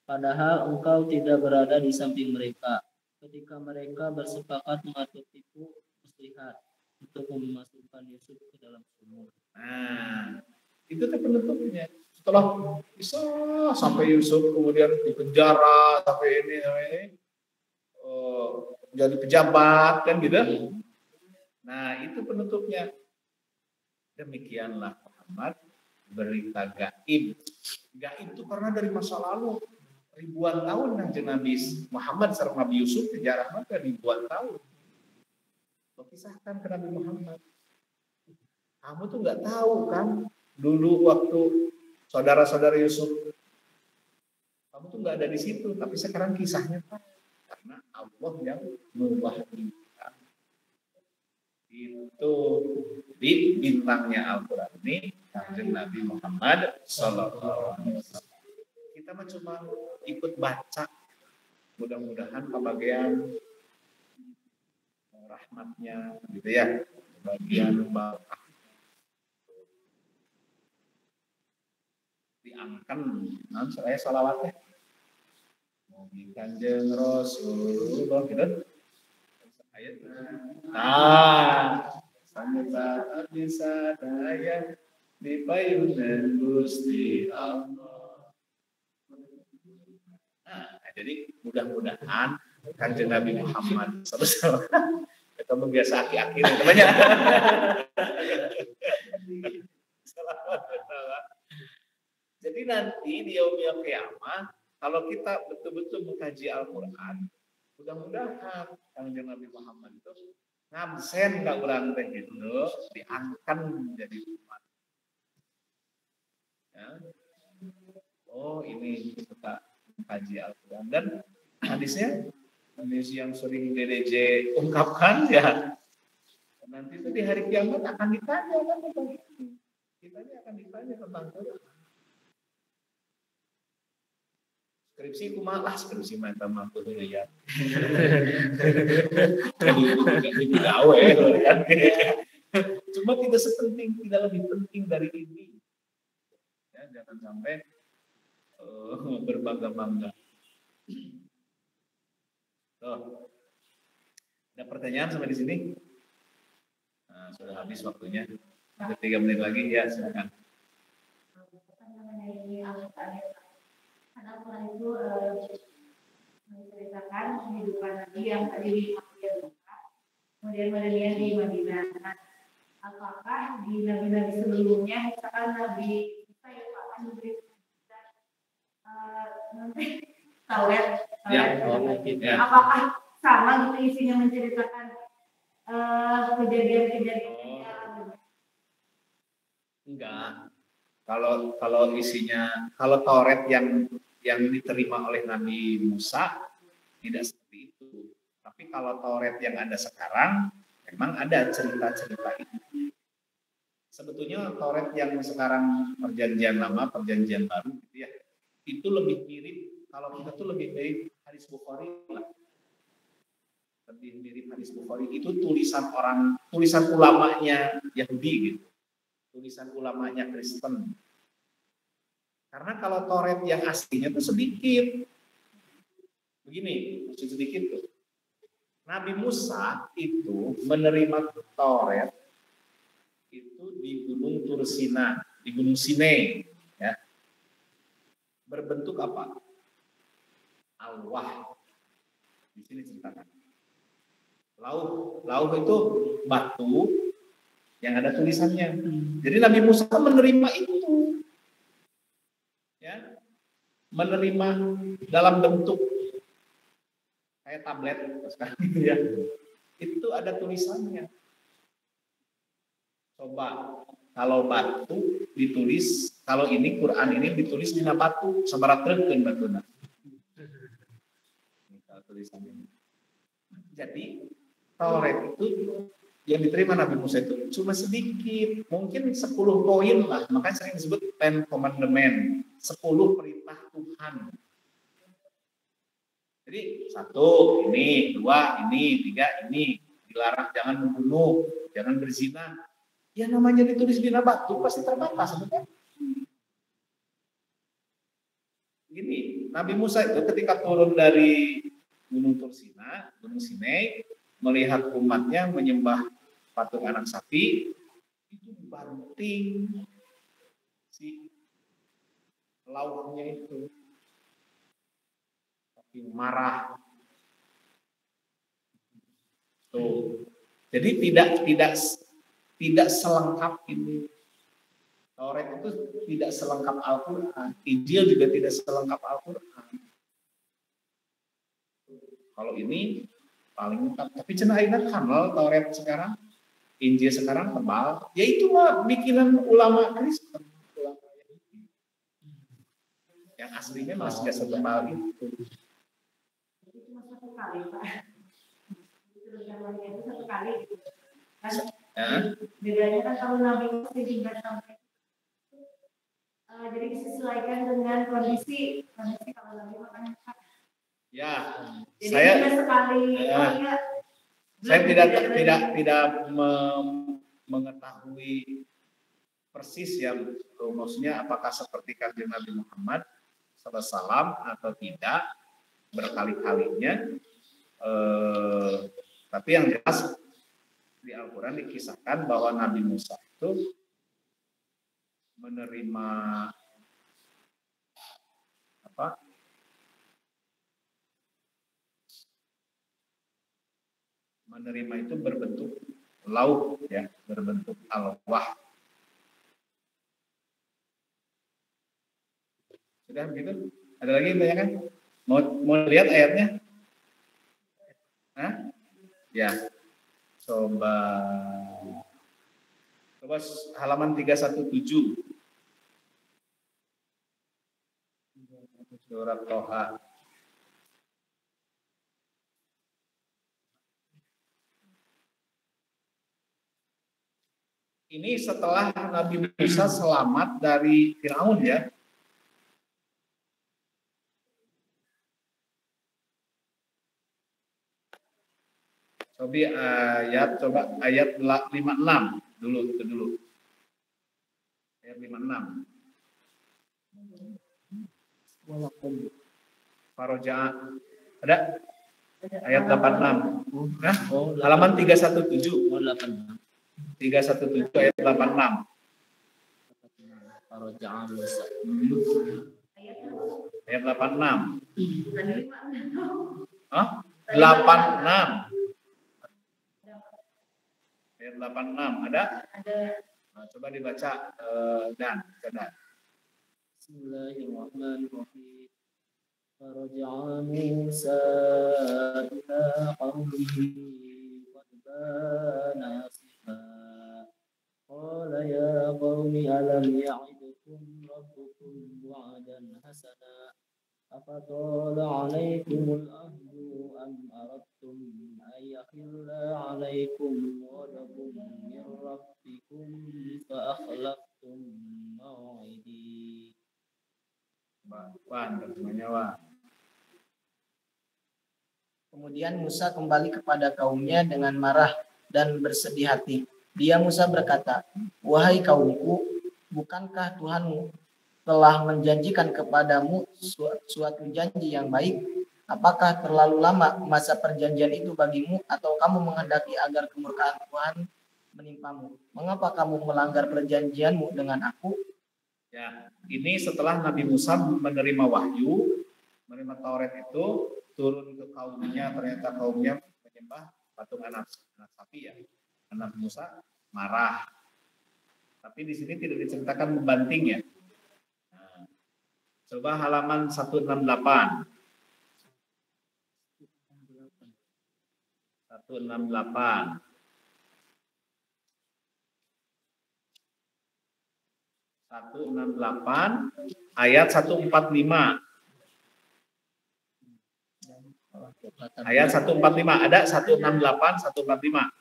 padahal engkau tidak berada di samping mereka ketika mereka bersepakat mengatur tipu muslihat. untuk memasukkan Yusuf ke dalam sumur. Nah, itu tuh penutupnya. Setelah bisa sampai Yusuf kemudian di penjara sampai ini jadi pejabat kan gitu. Nah, itu penutupnya. Demikianlah Muhammad berita gaib. Gaib itu karena dari masa lalu ribuan tahun Kanjeng Nabi Muhammad sareng Nabi Yusuf sejarah maka ribuan tahun. Kisahkan ke Nabi Muhammad. Kamu tuh nggak tahu kan dulu waktu saudara-saudara Yusuf, kamu tuh nggak ada di situ, tapi sekarang kisahnya tahu karena Allah yang mewahyukan. Itu di bintangnya Al-Quran ini Kanjeng Nabi Muhammad Sallallahu Alaihi Wasallam. Kita mah cuma ikut baca, mudah-mudahan kebagian rahmatnya gitu ya, bagian barakah diangkan. Nah, saya salawatnya Mugi Kanjeng Rasulullah gitu. Ayat. Nah, sambutan bisa daya di payunan Gusti Allah. Nah, jadi mudah-mudahan Kanjeng Nabi Muhammad SAW kita membiasa aki-aki namanya. Jadi nanti di yaumil qiyamah kalau kita betul-betul mengkaji Al-Qur'an, mudah-mudahan Kanjeng Nabi Muhammad itu ngabsen ka urang teh itu diangkat menjadi umat. Ya. Oh, ini kita kaji Al-Qur'an dan hadisnya hadis yang sering DDJ ungkapkan ya. Nanti itu di hari kiamat akan ditanya kan tentang itu. Kita ini akan ditanya tentang Quran. Skripsi kumaha skripsi mata mampu ya. Cuma tidak sepenting, tidak lebih penting dari ini. Ya, jangan sampai berbangga-bangga. Tuh. Ada pertanyaan sampai di sini? Nah, sudah habis waktunya. Ada 3 menit lagi ya, silakan. Al-Quran itu menceritakan kehidupan Nabi yang tadi di Mekah, kemudian kemudian di Madinah. Apakah di nabi-nabi sebelumnya, misalkan Nabi Isa yang akan memberi nanti Taurat, apakah sama gitu isinya menceritakan kejadian-kejadian yang enggak. Kalau isinya, kalau Taurat yang diterima oleh Nabi Musa tidak seperti itu. Tapi kalau Taurat yang ada sekarang memang ada cerita-cerita itu. Sebetulnya Taurat yang sekarang perjanjian lama, perjanjian baru gitu ya. Itu lebih mirip, kalau kita tuh lebih mirip hadis Bukhari lah. Lebih mirip hadis Bukhari itu tulisan ulamanya Yahudi gitu. Tulisan ulamanya Kristen. Karena kalau Taurat yang aslinya itu sedikit. Begini, sedikit tuh. Nabi Musa itu menerima Taurat itu di Gunung Tursina, di Gunung Sinai, ya. Berbentuk apa? Alwah. Di sini ceritakan. Lauh itu batu yang ada tulisannya. Jadi Nabi Musa menerima itu. Ya. Menerima dalam bentuk kayak tablet sekarang gitu ya. Itu ada tulisannya. Coba kalau batu ditulis, kalau ini Quran ini ditulis di batu, sabaratrekeun batuna. Ini tulisannya. Jadi Taurat itu yang diterima Nabi Musa itu cuma sedikit, mungkin 10 poin lah, makanya sering disebut 10 commandment, 10 perintah Tuhan. Jadi 1 ini, 2 ini, 3 ini, dilarang jangan membunuh, jangan berzina. Ya namanya ditulis di batu pasti terbatas, betul? Gini, Nabi Musa itu ketika turun dari Gunung Tursina, Gunung Sinai, melihat umatnya menyembah patung anak sapi, itu banting si lawannya itu, tapi marah. Tuh. Jadi tidak selengkap ini. Taurat itu tidak selengkap Al-Quran. Injil juga tidak selengkap Al-Quran. Kalau ini paling lengkap. Tapi cenah ayeuna kanal Taurat sekarang, Injil sekarang tebal. Ya itu mah bikinan ulama Kristen, ulama Yahudi. Yang aslinya masih tidak setebal itu. Itu cuma satu kali, Pak. Itu satu kali. Kan bedanya kan kalau Nabi Musa hingga sampai jadi disesuaikan dengan kondisi kalau Nabi makanya. Ya, Jadi saya sekali. Saya tidak mengetahui persis ya rumusnya apakah seperti kanjeng Nabi Muhammad SAW atau tidak berkali-kalinya. Tapi yang jelas di Al-Quran dikisahkan bahwa Nabi Musa itu menerima itu berbentuk laut ya, berbentuk alwah. Sudah begitu? Ada lagi banyak kan? Mau lihat ayatnya? Hah? Ya. Coba halaman 317. Surat Toha. Ini setelah Nabi Musa selamat dari Firaun ya. Coba ayat 56 dulu. Ayat 56. Faroja ada? Ayat 86. Nah, halaman 317. 317 ayat 86. Faroja Musa. Ayat 86. Hah? 86. Ayat 86 ada? Ada. Nah, coba dibaca dan. Bismillahirrahmanirrahim. Faraja'a Musa ila qawmihi ghadbana asifa. Qala ya qawmi alam ya'idukum rabbukum wa'dan hasana. Afatala 'alaikumul ahdu am aradtum an yahilla 'alaikum ghadabun min rabbikum fa akhlaftum maw'idi. Kemudian Musa kembali kepada kaumnya dengan marah dan bersedih hati. Dia Musa berkata, "Wahai kaumku, bukankah Tuhanmu telah menjanjikan kepadamu suatu janji yang baik? Apakah terlalu lama masa perjanjian itu bagimu, atau kamu menghendaki agar kemurkaan Tuhan menimpamu? Mengapa kamu melanggar perjanjianmu dengan aku?" Ya, ini setelah Nabi Musa menerima wahyu, menerima Taurat itu, turun ke kaumnya, ternyata kaumnya menyembah patung anak sapi ya. Nabi Musa marah. Tapi di sini tidak diceritakan membanting ya. Nah, coba halaman 168. 168. 168 ayat 145. Ayat 145 ada 168 145.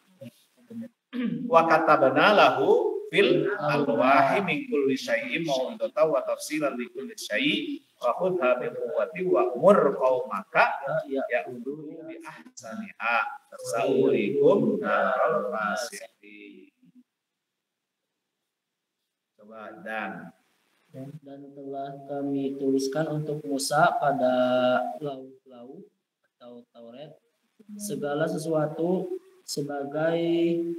Wa katabana lahu fil alwahi min kulli syai'in mau'izatan wa tafsilan li kulli syai' wa khudha bi quwwati wa umur qaumaka ya'budu bi ahsaniha tasawwurikum daral fasiqin. Coba dan telah kami tuliskan untuk Musa pada laut-laut atau Taurat segala sesuatu sebagai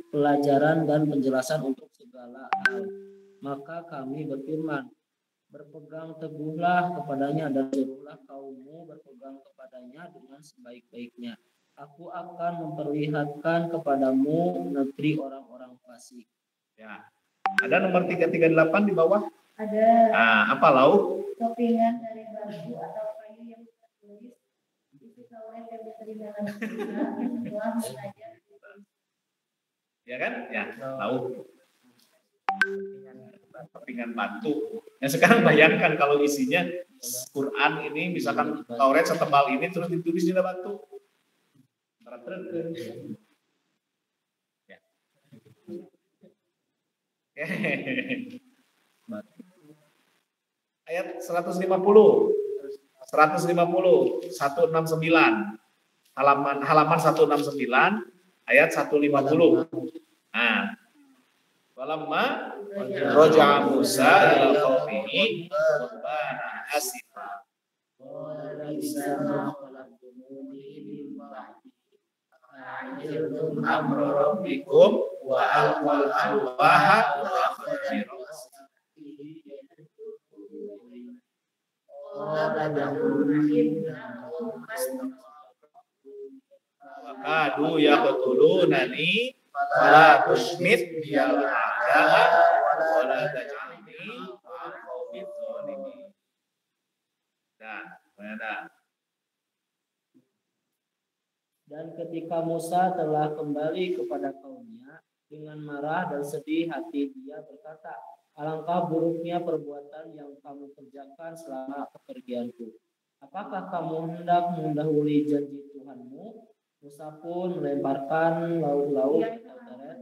pelajaran dan penjelasan untuk segala hal. Maka kami berfirman, berpegang teguhlah kepadanya dan suruhlah kaummu berpegang kepadanya dengan sebaik-baiknya. Aku akan memperlihatkan kepadamu negeri orang-orang fasik. Ya. Ada nomor 338 di bawah? Ada. Nah, apa lauk? Kepingan dari bambu atau kayu yang tertulis isi Taurat yang diterima dalam Al-Quran yang telah mengajar. Ya kan? Ya, lauk. Kepingan batu. Yang sekarang bayangkan kalau isinya Quran ini, misalkan Taurat setebal ini terus ditulis di batu. Ya. Ayat 150, 169, halaman 169, ayat 150. Nah, walamma roja Musa ila qaumihi rabbana asifa. Amru rabbikum wa alqal alwaha wa akhraja wakadu yaqtulunani fala tushmit biyal a'da'a wala taj'alni ma'al zalimin. Nah, dan ketika Musa telah kembali kepada kaumnya dengan marah dan sedih hati, dia berkata, alangkah buruknya perbuatan yang kamu kerjakan selama kepergianku. Apakah kamu hendak mendahului janji Tuhanmu? Musa pun melemparkan lauk-lauk ke Taurat.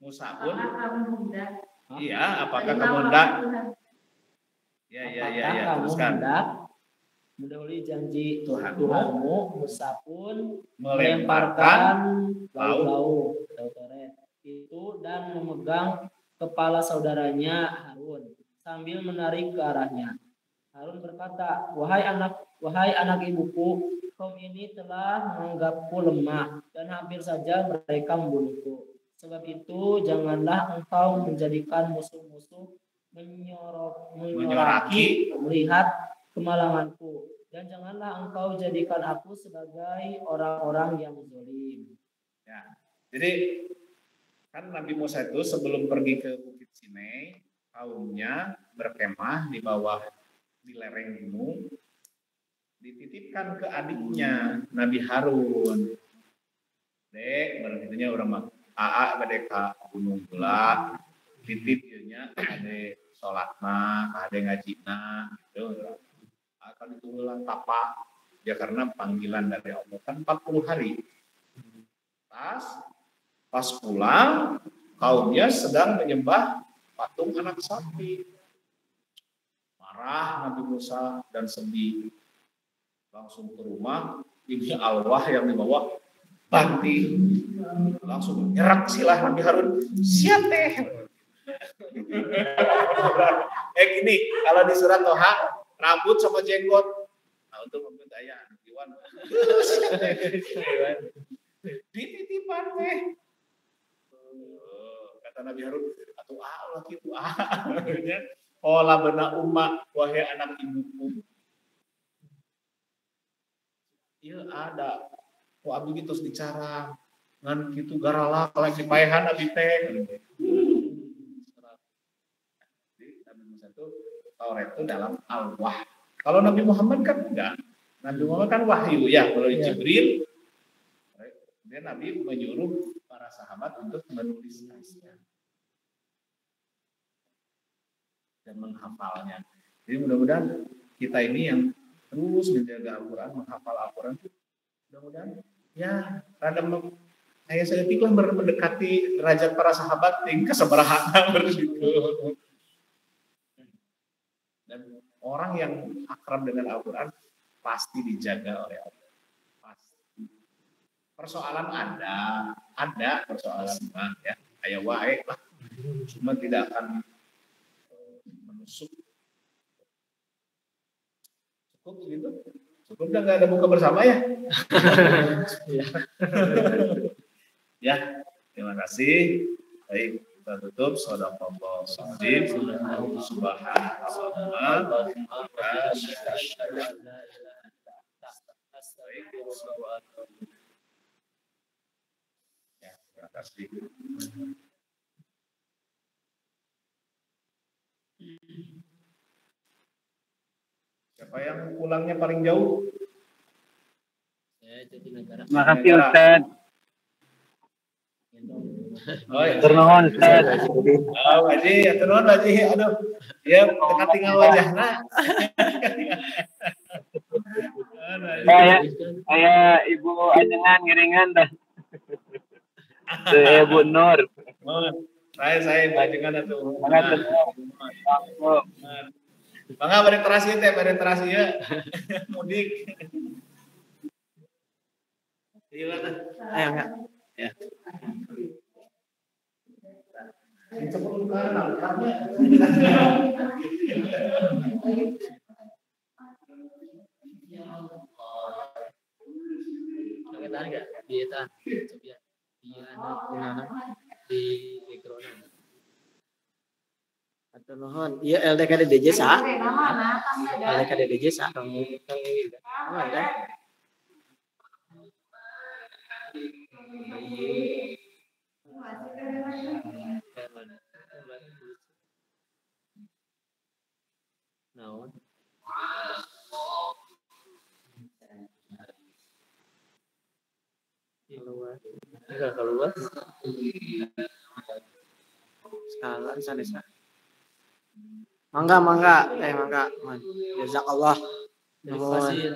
Musa pun? Iya, apakah kamu hendak? Ya. Kamu hendak mendahului janji Tuhanmu? Musa pun melemparkan lauk-lauk ke Taurat itu dan memegang kepala saudaranya Harun sambil menarik ke arahnya. Harun berkata, wahai anak ibuku, kaum ini telah menganggapku lemah dan hampir saja mereka membunuhku. Sebab itu janganlah engkau menjadikan musuh-musuh menyoraki melihat kemalanganku, dan janganlah engkau jadikan aku sebagai orang-orang yang zalim. Ya. Jadi kan Nabi Musa itu sebelum pergi ke Bukit Sinai, kaumnya berkemah di bawah di lereng gunung, dititipkan ke adiknya Nabi Harun. Dek, berartinya orang mah aa badeka gunung gula, titip ieunya ade salatna, ade ngajina gitu. Akan ditulang tapak ya karena panggilan dari Allah kan 40 hari. Pas pulang, kaumnya sedang menyembah patung anak sapi. Marah Nabi Musa dan sedih. Langsung ke rumah, ini alwah yang dibawa banting. Langsung nyerak silah Nabi Harun. Siap teh. Gini, kalau di surat Toha, rambut sama jenggot. Nah, untuk membut ayah, Iwan. Dititipan teh. Kata Nabi Harun, atuh Allah gitu olah benak umat, wahai anak ibuku. Iya ada, abdi gitu bicara, ngan gitu garala kalau dipaehan abdi teh. Nabi Musa itu Taurat itu dalam al-wah. Kalau Nabi Muhammad kan enggak. Nabi Muhammad kan wahyu ya melalui Jibril. Dia Nabi menyuruh para sahabat untuk menulis naskah dan menghafalnya. Jadi mudah-mudahan kita ini yang terus menjaga Al-Quran, menghafal Al-Quran, mudah-mudahan ya rada saya tiklah mendekati derajat para sahabat tingkat seberapa begitu. Dan orang yang akrab dengan Al-Quran pasti dijaga oleh Allah. Pasti. Persoalan ada persoalan mah ya, kayak wae lah. Cuma tidak akan menusuk. Cukup gitu. Sebelumnya nggak ada buka bersama ya? Ya, terima kasih. Baik, kita tutup. Shadaqallahu adzim. Subhanallah. Ya, terima kasih. Siapa yang pulangnya paling jauh? Saya jadi negara. Makasih Ustaz. Oh, ya. Ternuhun Ustaz. Oh, Haji, ya turun Haji. Aduh, ya dekat tinggal wajahnya. Saya Ibu Ajengan ngiringan dah. Saya Bu Nur. Saya bajengan atuh. Makasih. Mangga bari terasi teh, bari terasi ya. Mudik. Iya teh. Ayo enggak. Ya. Pakai tahan nggak? Di tahan. Coba. Iya, ada di background. Atau nuhun. Iya LDKD DJ sa. LDKD DJ sa. Kang Iwil. Oh, ada. Naon? Keluar. Sekalian sana. Mangga. Jazakallah. Terima kasih.